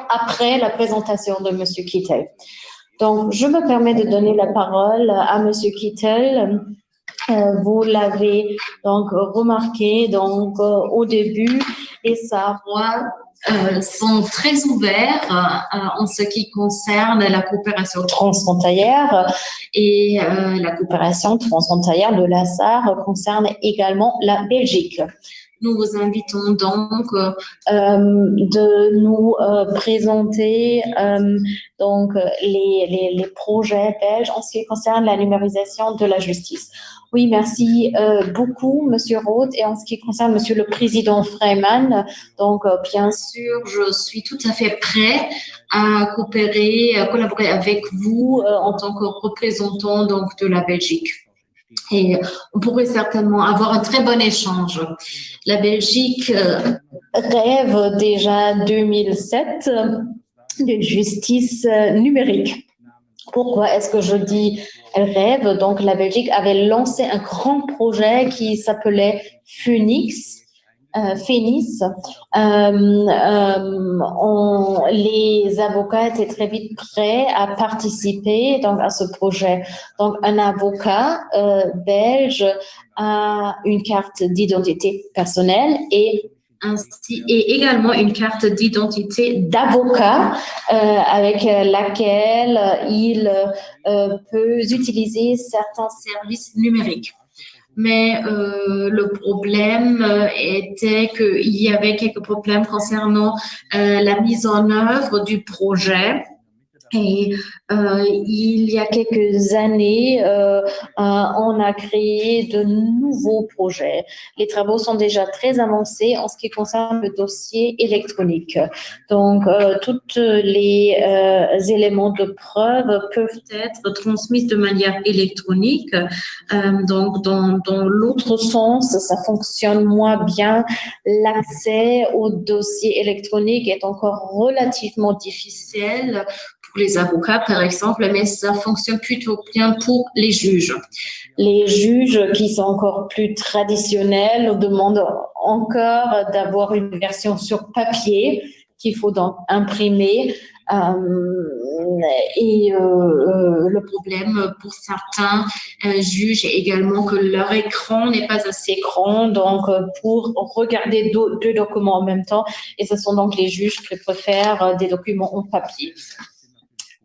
Speaker 1: après la présentation de Monsieur Kittel. Donc, je me permets de donner la parole à Monsieur Kittel. Vous l'avez donc remarqué donc au début, les Sahraouis sont très ouverts en ce qui concerne la coopération transfrontalière et la coopération transfrontalière de la SAR concerne également la Belgique. Nous vous invitons donc de nous présenter donc les projets belges en ce qui concerne la numérisation de la justice. Oui, merci beaucoup, Monsieur Roth. Et en ce qui concerne Monsieur le Président Freyman, donc bien sûr, je suis tout à fait prêt à coopérer, à collaborer avec vous en tant que représentant donc de la Belgique. Et on pourrait certainement avoir un très bon échange. La Belgique rêve déjà 2007 d'une justice numérique. Pourquoi est-ce que je dis elle rêve? Donc, la Belgique avait lancé un grand projet qui s'appelait Phoenix. Les avocats étaient très vite prêts à participer donc à ce projet. Donc, un avocat belge a une carte d'identité personnelle et également une carte d'identité d'avocat avec laquelle il peut utiliser certains services numériques. Mais le problème était qu'il y avait quelques problèmes concernant la mise en œuvre du projet. Et il y a quelques années, on a créé de nouveaux projets. Les travaux sont déjà très avancés en ce qui concerne le dossier électronique. Donc, tous les éléments de preuve peuvent être transmis de manière électronique. Donc, dans l'autre sens, ça fonctionne moins bien. L'accès au dossier électronique est encore relativement difficile pour les avocats, par exemple, mais ça fonctionne plutôt bien pour les juges. Les juges qui sont encore plus traditionnels nous demandent encore d'avoir une version sur papier qu'il faut donc imprimer. Le problème pour certains juges est également que leur écran n'est pas assez grand, donc pour regarder deux documents en même temps, et ce sont donc les juges qui préfèrent des documents en papier.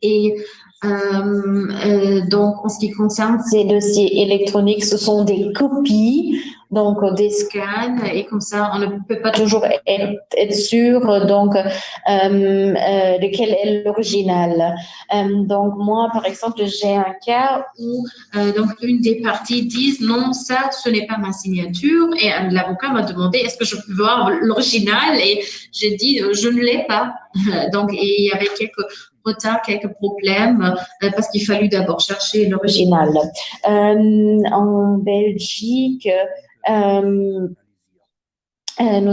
Speaker 1: Et donc, en ce qui concerne ces dossiers électroniques, ce sont des copies, donc des scans, et comme ça, on ne peut pas toujours être sûr donc de quel est l'original. Donc, moi, par exemple, j'ai un cas où donc une des parties disent non, ça, ce n'est pas ma signature, et l'avocat m'a demandé est-ce que je peux voir l'original, et j'ai dit je ne l'ai pas. Donc, et il y avait quelques problèmes parce qu'il fallut d'abord chercher l'original. En Belgique, nous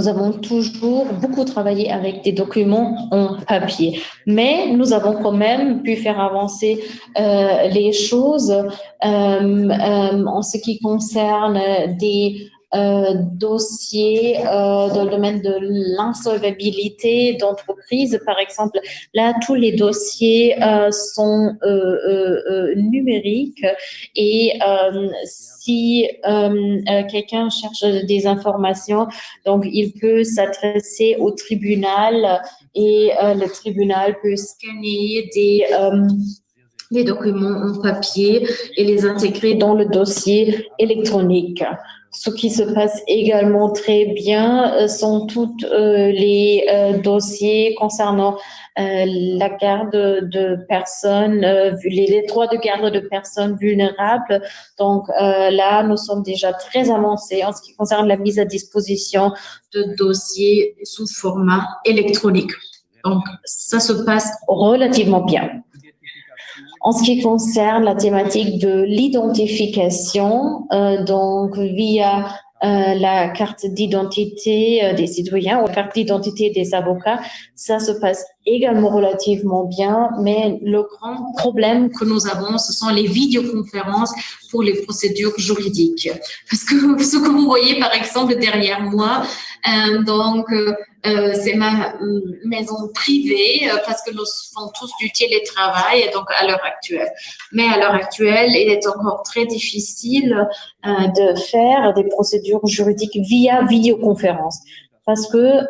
Speaker 1: avons toujours beaucoup travaillé avec des documents en papier, mais nous avons quand même pu faire avancer les choses en ce qui concerne des dossiers dans le domaine de l'insolvabilité d'entreprise, par exemple. Là, tous les dossiers sont numériques et si quelqu'un cherche des informations, donc il peut s'adresser au tribunal et le tribunal peut scanner des documents en papier et les intégrer dans le dossier électronique. Ce qui se passe également très bien sont tous les dossiers concernant la garde de personnes, les droits de garde de personnes vulnérables. Donc là, nous sommes déjà très avancés en ce qui concerne la mise à disposition de dossiers sous format électronique. Donc ça se passe relativement bien. En ce qui concerne la thématique de l'identification, donc via la carte d'identité des citoyens ou la carte d'identité des avocats, ça se passe également relativement bien, mais le grand problème que nous avons, ce sont les vidéoconférences pour les procédures juridiques. Parce que ce que vous voyez, par exemple, derrière moi, c'est ma maison privée parce que nous faisons tous du télétravail donc à l'heure actuelle. Mais à l'heure actuelle, il est encore très difficile de faire des procédures juridiques via vidéoconférence parce que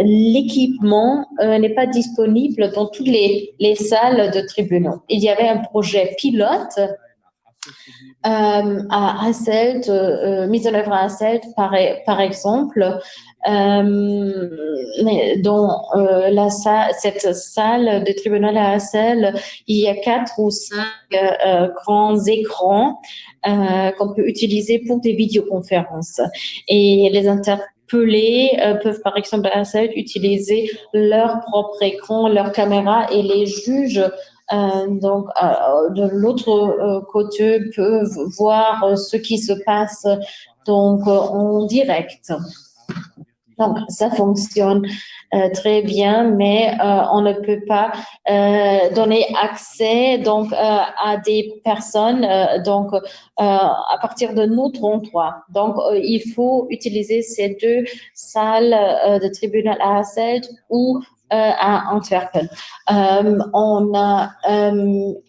Speaker 1: l'équipement n'est pas disponible dans toutes les salles de tribunaux. Il y avait un projet pilote à Hasselt, mise en œuvre à Hasselt, par exemple, dans cette salle de tribunal à Hasselt, il y a 4 ou 5 grands écrans qu'on peut utiliser pour des vidéoconférences. Et les interpellés peuvent, par exemple, à Hasselt, utiliser leur propre écran, leur caméra, et les juges Donc, de l'autre côté, peuvent voir ce qui se passe donc en direct. Donc, ça fonctionne très bien, mais on ne peut pas donner accès donc à des personnes à partir de notre endroit. Donc, il faut utiliser ces deux salles de tribunal à Hasselt ou à Antwerpen. On a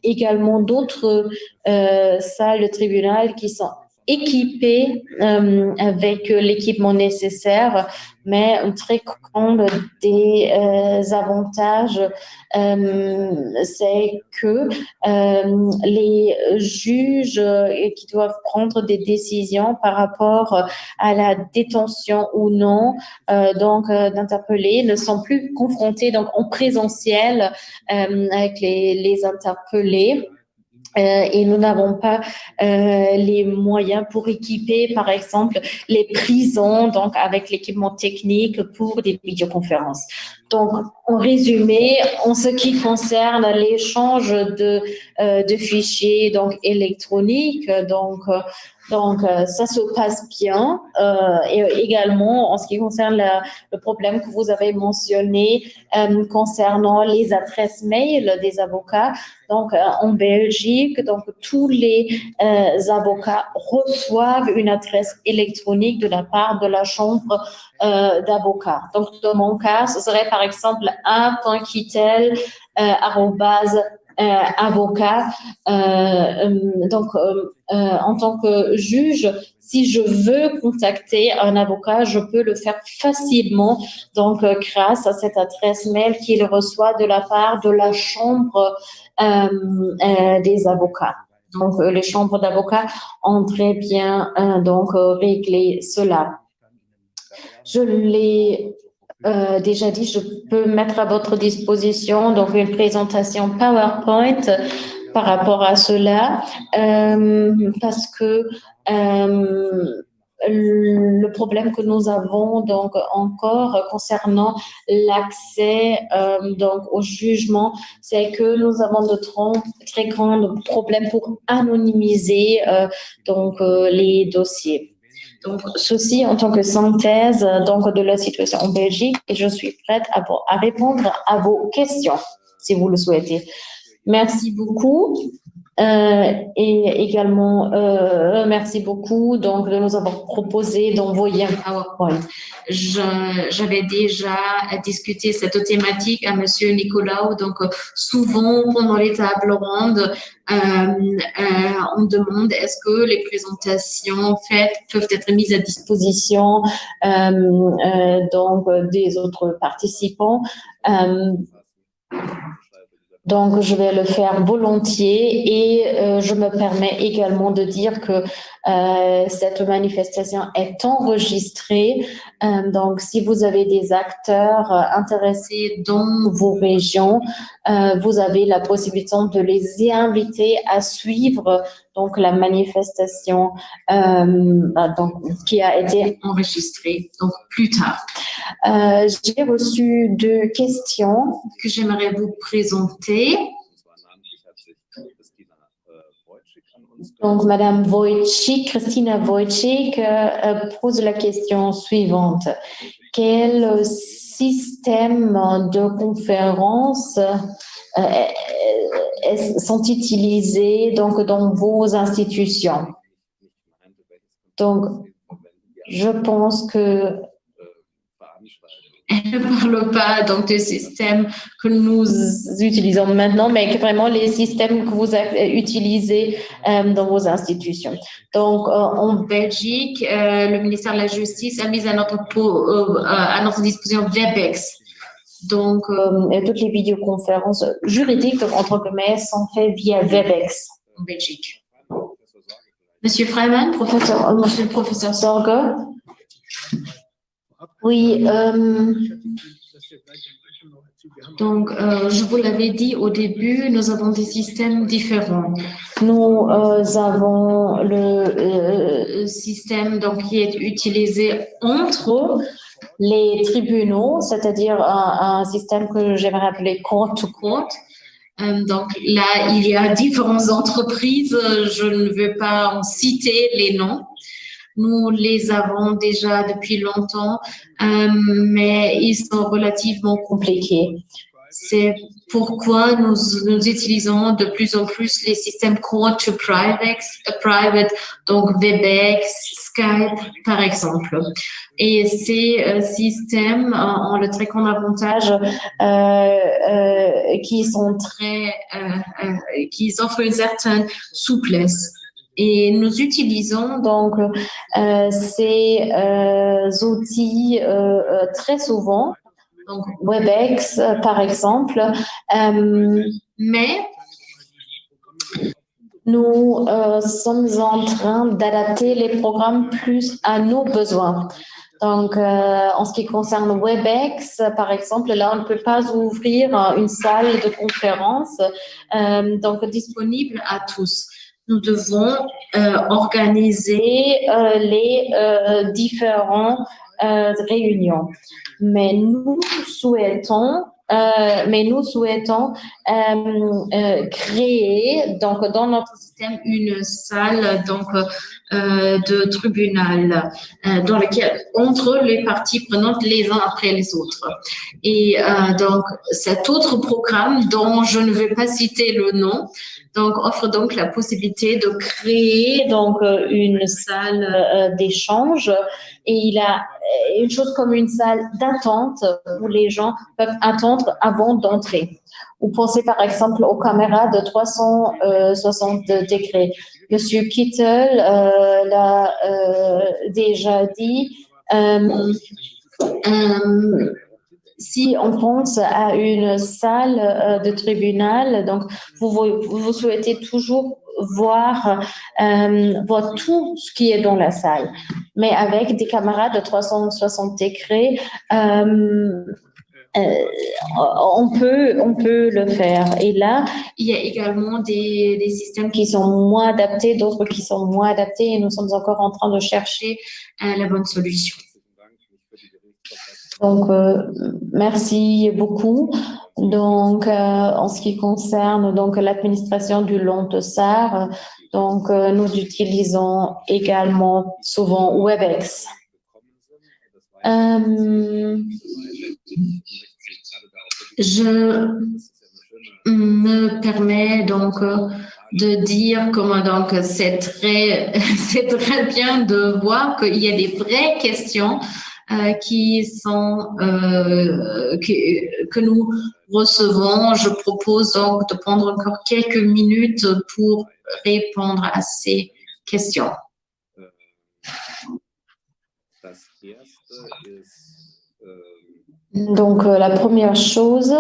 Speaker 1: également d'autres salles de tribunal qui sont équipées avec l'équipement nécessaire, mais un très grand des avantages, c'est que les juges qui doivent prendre des décisions par rapport à la détention ou non d'interpellés ne sont plus confrontés donc en présentiel avec les interpellés. Et nous n'avons pas les moyens pour équiper, par exemple, les prisons, donc avec l'équipement technique pour des vidéoconférences. Donc, en résumé, en ce qui concerne l'échange de fichiers donc électroniques, donc ça se passe bien. Et également, en ce qui concerne le problème que vous avez mentionné concernant les adresses mail des avocats, donc en Belgique, donc tous les avocats reçoivent une adresse électronique de la part de la chambre d'avocats. Donc dans mon cas, ce serait par exemple @kittel avocat. En tant que juge, si je veux contacter un avocat, je peux le faire facilement, donc grâce à cette adresse mail qu'il reçoit de la part de la chambre des avocats. Donc les chambres d'avocats ont très bien réglé cela. Je l'ai déjà dit, je peux mettre à votre disposition donc une présentation PowerPoint par rapport à cela, parce que le problème que nous avons donc encore concernant l'accès donc au jugement, c'est que nous avons de très grands problèmes pour anonymiser les dossiers. Donc, ceci en tant que synthèse donc, de la situation en Belgique, et je suis prête à répondre à vos questions, si vous le souhaitez. Merci beaucoup. Et également, merci beaucoup donc, de nous avoir proposé d'envoyer un PowerPoint. J'avais déjà discuté cette thématique à Monsieur Nicolaou, donc souvent pendant les tables rondes, on demande est-ce que les présentations faites peuvent être mises à disposition des autres participants. Donc, je vais le faire volontiers et je me permets également de dire que cette manifestation est enregistrée. Donc, si vous avez des acteurs intéressés dans vos régions, vous avez la possibilité de les inviter à suivre donc la manifestation qui a été enregistrée donc plus tard. J'ai reçu 2 questions que j'aimerais vous présenter. Donc, Madame Wojcik, Christina Wojcik pose la question suivante. Quel système de conférence sont utilisés donc dans vos institutions? Donc, je pense que elle ne parle pas donc du système que nous utilisons maintenant, mais que vraiment les systèmes que vous utilisez dans vos institutions. Donc, en Belgique, le ministère de la Justice a mis à notre disposition Webex. Donc, toutes les vidéoconférences juridiques, donc, entre guillemets, sont faites via Webex en Belgique. Monsieur Freiman, monsieur le professeur Sorge. Oui, donc je vous l'avais dit au début, nous avons des systèmes différents. Nous avons le système donc, qui est utilisé entre les tribunaux, c'est-à-dire un système que j'aimerais appeler court to court. Donc là, il y a différentes entreprises. Je ne vais pas en citer les noms. Nous les avons déjà depuis longtemps, mais ils sont relativement compliqués. C'est pourquoi nous utilisons de plus en plus les systèmes core to private, donc Webex, Skype, par exemple. Et ces systèmes ont le très grand avantage qui offrent une certaine souplesse. Et nous utilisons donc ces outils très souvent, donc Webex par exemple, mais nous sommes en train d'adapter les programmes plus à nos besoins. Donc, en ce qui concerne Webex, par exemple, là, on ne peut pas ouvrir une salle de conférence donc disponible à tous. Nous devons organiser les différentes réunions. Mais nous souhaitons créer donc dans notre système une salle donc de tribunal dans lequel entre les parties prenantes les uns après les autres. Et donc cet autre programme dont je ne vais pas citer le nom donc offre donc la possibilité de créer donc une salle d'échange et il a une chose comme une salle d'attente où les gens peuvent attendre avant d'entrer. Vous pensez par exemple aux caméras de 360 degrés. Monsieur Kittel l'a déjà dit. Si on pense à une salle de tribunal, donc vous souhaitez toujours voir tout ce qui est dans la salle. Mais avec des caméras de 360 degrés, on peut le faire. Et là, il y a également des systèmes qui sont moins adaptés, d'autres qui sont moins adaptés, et nous sommes encore en train de chercher la bonne solution. Donc, merci beaucoup. Donc, en ce qui concerne donc l'administration du Lontesar, donc nous utilisons également souvent Webex. Je me permets donc de dire comment donc c'est très bien de voir qu'il y a des vraies questions qui sont que nous recevons. Je propose donc de prendre encore quelques minutes pour répondre à ces questions. Donc la première chose,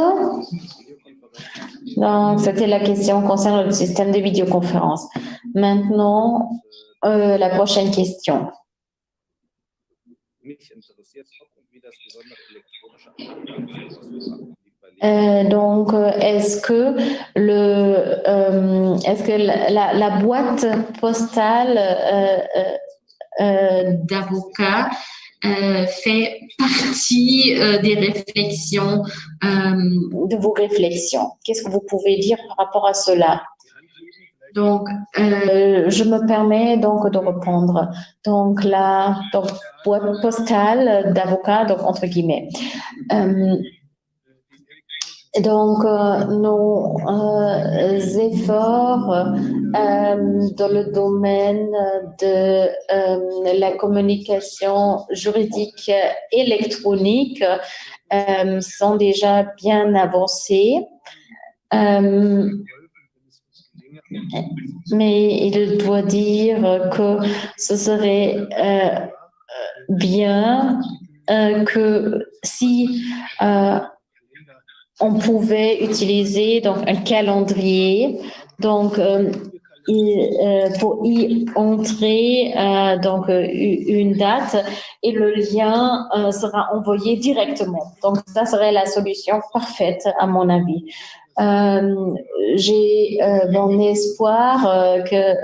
Speaker 1: c'était la question concernant le système de vidéoconférence. Maintenant, la prochaine question. Donc, est-ce que la boîte postale d'avocat fait partie des réflexions, de vos réflexions? Qu'est-ce que vous pouvez dire par rapport à cela? Donc, je me permets donc de répondre. Donc, la boîte postale d'avocat, donc entre guillemets. Donc, nos efforts dans le domaine de la communication juridique électronique sont déjà bien avancés. Mais il doit dire que ce serait bien que si on pouvait utiliser donc un calendrier donc pour y entrer donc une date et le lien sera envoyé directement. Donc ça serait la solution parfaite à mon avis. J'ai bon espoir que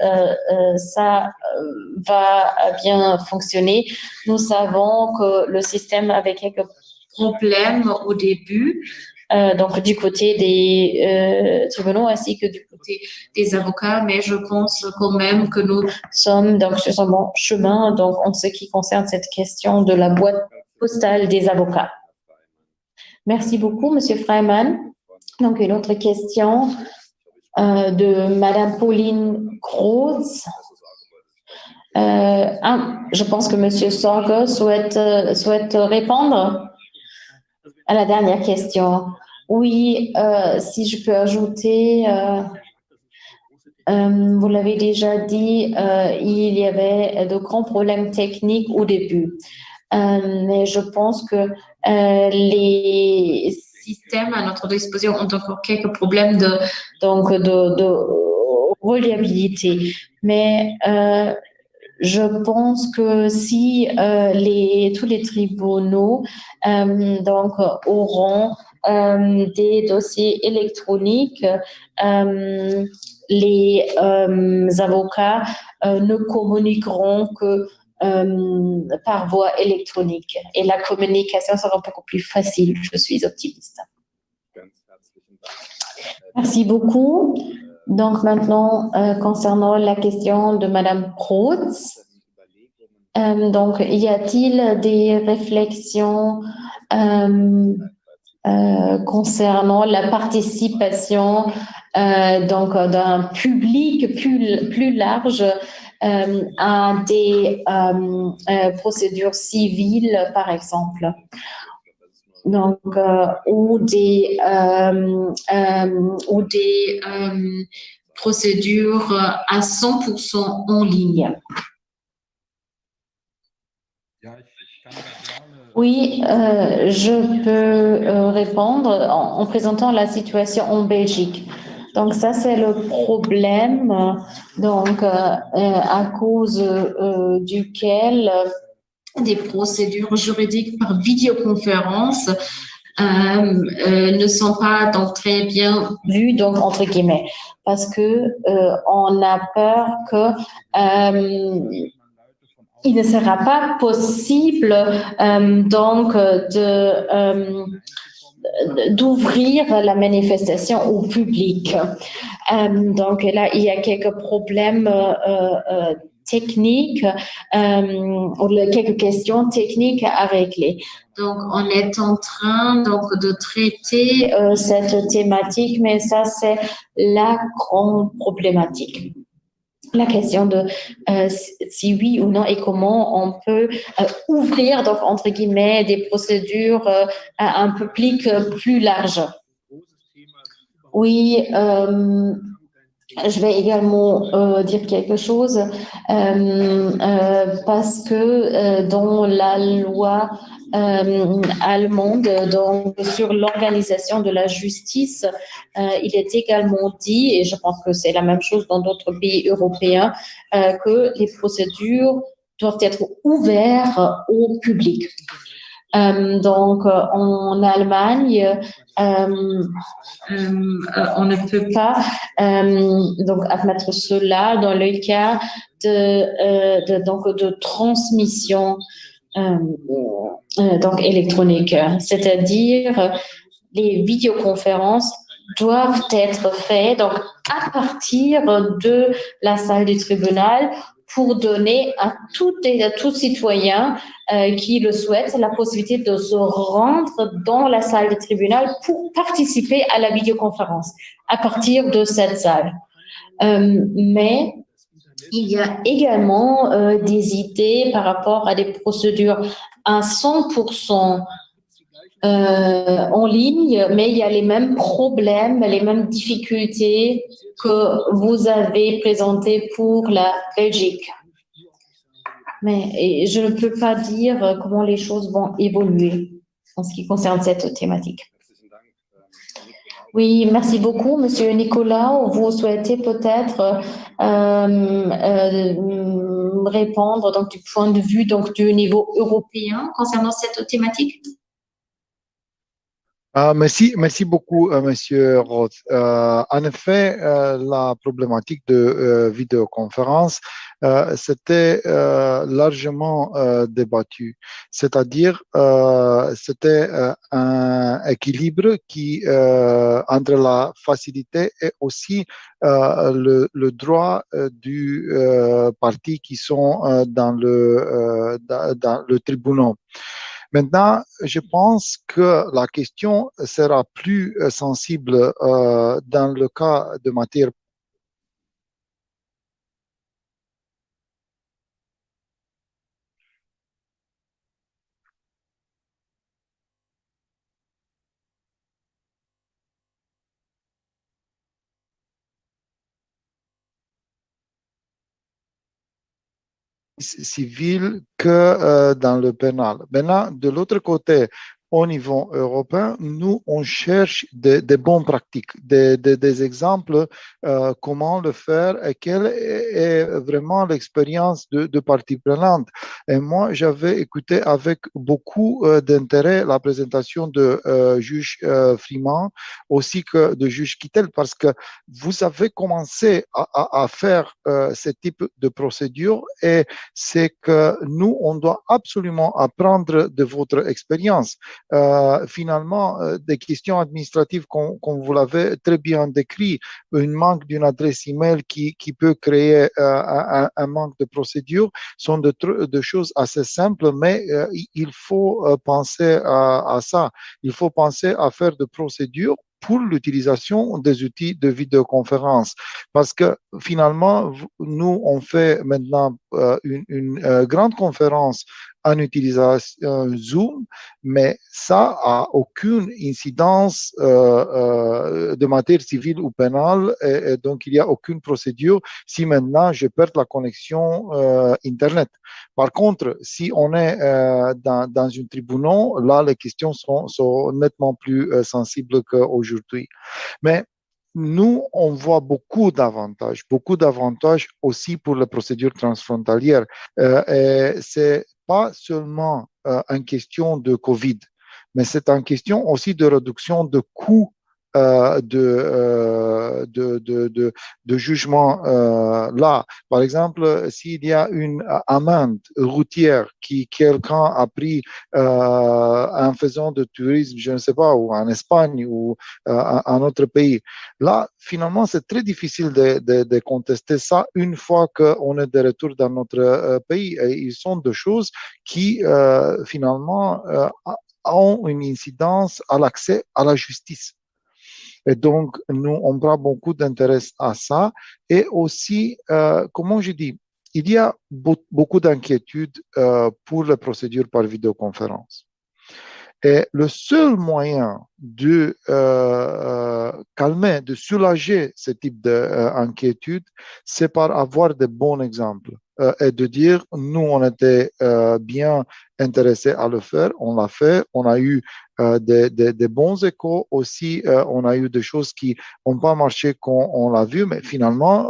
Speaker 1: ça va bien fonctionner. Nous savons que le système avait quelques problèmes au début. donc du côté des tribunaux ainsi que du côté des avocats, mais je pense quand même que nous sommes donc sur un bon chemin donc en ce qui concerne cette question de la boîte postale des avocats. Merci beaucoup, Monsieur Freiman. Donc une autre question de Madame Pauline Groß. Je pense que Monsieur Sorge souhaite répondre à la dernière question. Oui, si je peux ajouter, vous l'avez déjà dit, il y avait de grands problèmes techniques au début. Mais je pense que les systèmes à notre disposition ont encore quelques problèmes de reliabilité. Mais je pense que si tous les tribunaux auront des dossiers électroniques, les avocats ne communiqueront que par voie électronique et la communication sera beaucoup plus facile. Je suis optimiste. Merci beaucoup. Donc maintenant, concernant la question de Madame Protz, donc y a-t-il des réflexions concernant la participation donc d'un public plus large à des procédures civiles, par exemple, donc ou des procédures à 100% en ligne. Oui, je peux répondre en présentant la situation en Belgique. Donc ça, c'est le problème donc, à cause duquel des procédures juridiques par vidéoconférence ne sont pas donc très bien vues, donc entre guillemets, parce que on a peur que il ne sera pas possible donc d'ouvrir la manifestation au public. Donc là, il y a quelques problèmes techniques ou quelques questions techniques à régler. Donc, on est en train donc de traiter cette thématique, mais ça, c'est la grande problématique. La question de si oui ou non et comment on peut ouvrir, donc entre guillemets, des procédures à un public plus large. Oui, je vais également dire quelque chose parce que dans la loi allemande donc, sur l'organisation de la justice, il est également dit, et je pense que c'est la même chose dans d'autres pays européens, que les procédures doivent être ouvertes au public. Donc, en Allemagne, on ne peut pas donc admettre cela dans le cas de transmission donc électronique, c'est-à-dire les vidéoconférences doivent être faites donc à partir de la salle du tribunal pour donner à tout citoyen qui le souhaite la possibilité de se rendre dans la salle du tribunal pour participer à la vidéoconférence à partir de cette salle. Mais il y a également des idées par rapport à des procédures à 100% en ligne, mais il y a les mêmes problèmes, les mêmes difficultés que vous avez présentées pour la Belgique. Mais je ne peux pas dire comment les choses vont évoluer en ce qui concerne cette thématique. Oui, merci beaucoup, Monsieur Nicolas. Vous souhaitez peut-être répondre donc, du point de vue donc, du niveau européen concernant cette thématique?
Speaker 3: Merci beaucoup, Monsieur Roth. En effet, la problématique de vidéoconférence, c'était largement débattu. C'est-à-dire, c'était un équilibre entre la facilité et aussi le droit du parti qui sont dans le tribunal. Maintenant, je pense que la question sera plus sensible dans le cas de matière. Civil que dans le pénal. Maintenant, de l'autre côté, au niveau européen, nous, on cherche des bonnes pratiques, des exemples, comment le faire et quelle est vraiment l'expérience de partie prenante. Et moi, j'avais écouté avec beaucoup d'intérêt la présentation de juge Freeman, aussi que de juge Kittel, parce que vous avez commencé à faire ce type de procédure et c'est que nous, on doit absolument apprendre de votre expérience. Finalement, des questions administratives, comme vous l'avez très bien décrit, une manque d'une adresse email qui peut créer un manque de procédure, sont de choses assez simples, mais il faut penser à ça. Il faut penser à faire des procédures pour l'utilisation des outils de vidéoconférence. Parce que finalement, nous, on fait maintenant une grande conférence en utilisant Zoom, mais ça a aucune incidence de matière civile ou pénale, et donc il n'y a aucune procédure si maintenant je perds la connexion Internet. Par contre, si on est dans un tribunal, là, les questions sont nettement plus sensibles qu'aujourd'hui. Mais nous, on voit beaucoup d'avantages aussi pour les procédures transfrontalières. Et c'est pas seulement une question de Covid, mais c'est une question aussi de réduction de coûts de jugement là. Par exemple, s'il y a une amende routière qui quelqu'un a pris en faisant de tourisme, je ne sais pas, ou en Espagne ou un autre pays, là, finalement, c'est très difficile de contester ça une fois qu'on est de retour dans notre pays. Et ils sont des choses qui, finalement, ont une incidence à l'accès à la justice. Et donc, nous, on prend beaucoup d'intérêt à ça. Et aussi, comment je dis, il y a beaucoup d'inquiétudes pour les procédures par vidéoconférence. Et le seul moyen de calmer, de soulager ce type d'inquiétude, c'est par avoir de bons exemples et de dire, nous, on était bien intéressés à le faire, on l'a fait, on a eu des bons échos aussi, on a eu des choses qui n'ont pas marché quand on l'a vu, mais finalement,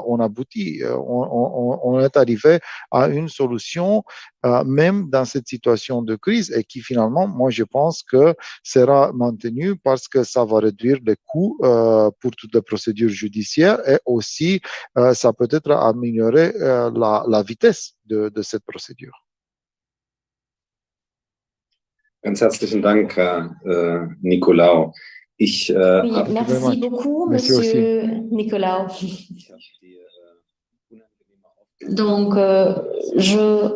Speaker 3: on aboutit, on est arrivé à une solution, même dans cette situation de crise, et qui finalement, moi, je pense que sera maintenue parce que ça va réduire les coûts pour toutes les procédures judiciaires et aussi, ça peut être améliorer la vitesse de cette procédure.
Speaker 4: Ganz herzlichen Dank, Herr Nicolaou.
Speaker 1: Oui, merci beaucoup, Monsieur Nicolaou. Donc, je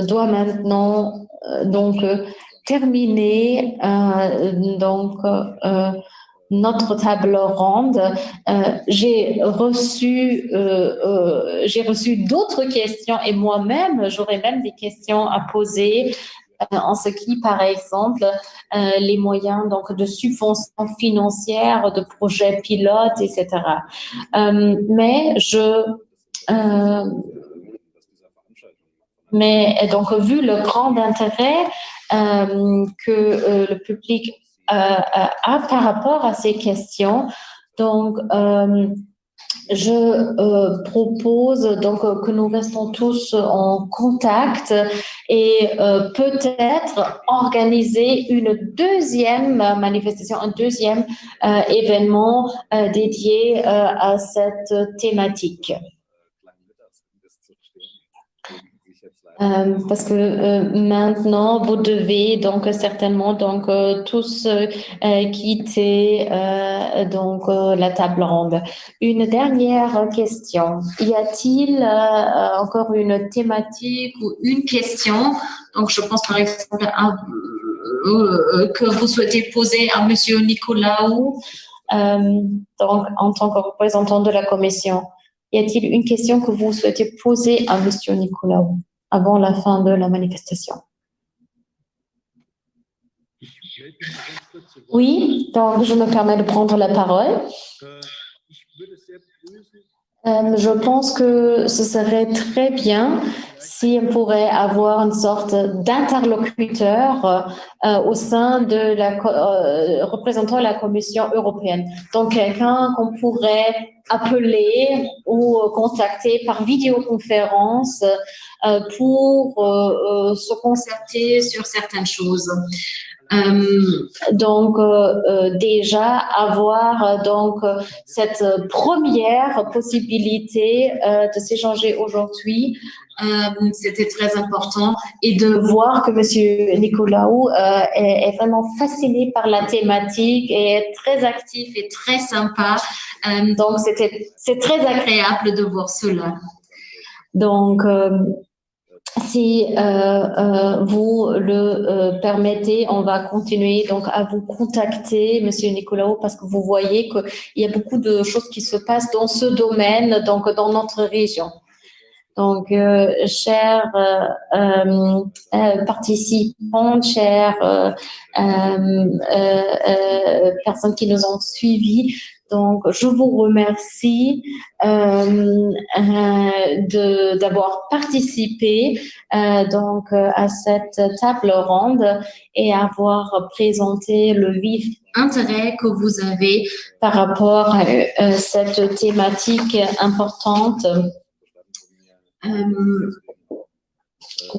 Speaker 1: dois maintenant terminer notre table ronde. J'ai reçu d'autres questions et moi-même, j'aurais même des questions à poser en ce qui, par exemple, les moyens de subventions financières, de projets pilotes, etc. Mais donc, vu le grand intérêt que le public a par rapport à ces questions, donc je propose donc que nous restons tous en contact et peut-être organiser une deuxième manifestation, un deuxième événement dédié à cette thématique. Parce que maintenant vous devez donc certainement donc tous quitter donc la table ronde. Une dernière question. Y a-t-il encore une thématique ou une question? Donc je pense par exemple que vous souhaitez poser à Monsieur Nicolaou, donc en tant que représentant de la Commission. Y a-t-il une question que vous souhaitez poser à Monsieur Nicolaou avant la fin de la manifestation? Oui, donc je me permets de prendre la parole. Je pense que ce serait très bien si on pourrait avoir une sorte d'interlocuteur au sein de la représentant la Commission européenne. Donc quelqu'un qu'on pourrait appeler ou contacter par vidéoconférence pour se concerter sur certaines choses. Donc déjà avoir donc cette première possibilité de s'échanger aujourd'hui, c'était très important, et de voir que Monsieur Nicolaou est vraiment fasciné par la thématique et est très actif et très sympa. Donc c'est très agréable de voir cela. Donc si vous le permettez, on va continuer donc à vous contacter, Monsieur Nicolaou, parce que vous voyez qu'il y a beaucoup de choses qui se passent dans ce domaine, donc dans notre région. Donc, chers participants, chères personnes qui nous ont suivis, donc je vous remercie d'avoir participé donc à cette table ronde et avoir présenté le vif intérêt que vous avez par rapport à cette thématique importante.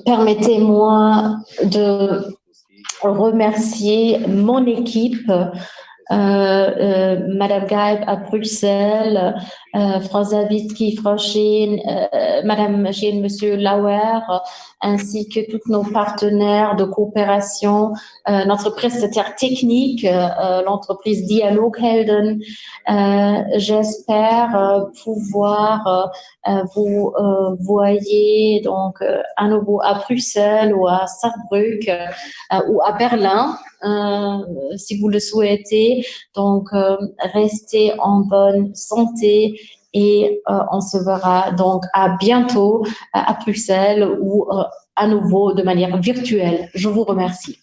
Speaker 1: Permettez-moi de remercier mon équipe, Madame Gaib à Bruxelles, Frau Zawicki, Frau Scheen, Madame Scheen, Monsieur Lauer, ainsi que tous nos partenaires de coopération, notre prestataire technique, l'entreprise Dialoghelden. J'espère pouvoir vous voyez donc à nouveau à Bruxelles ou à Saarbrück ou à Berlin, si vous le souhaitez. Donc, restez en bonne santé et on se verra donc à bientôt à Bruxelles ou à nouveau de manière virtuelle. Je vous remercie.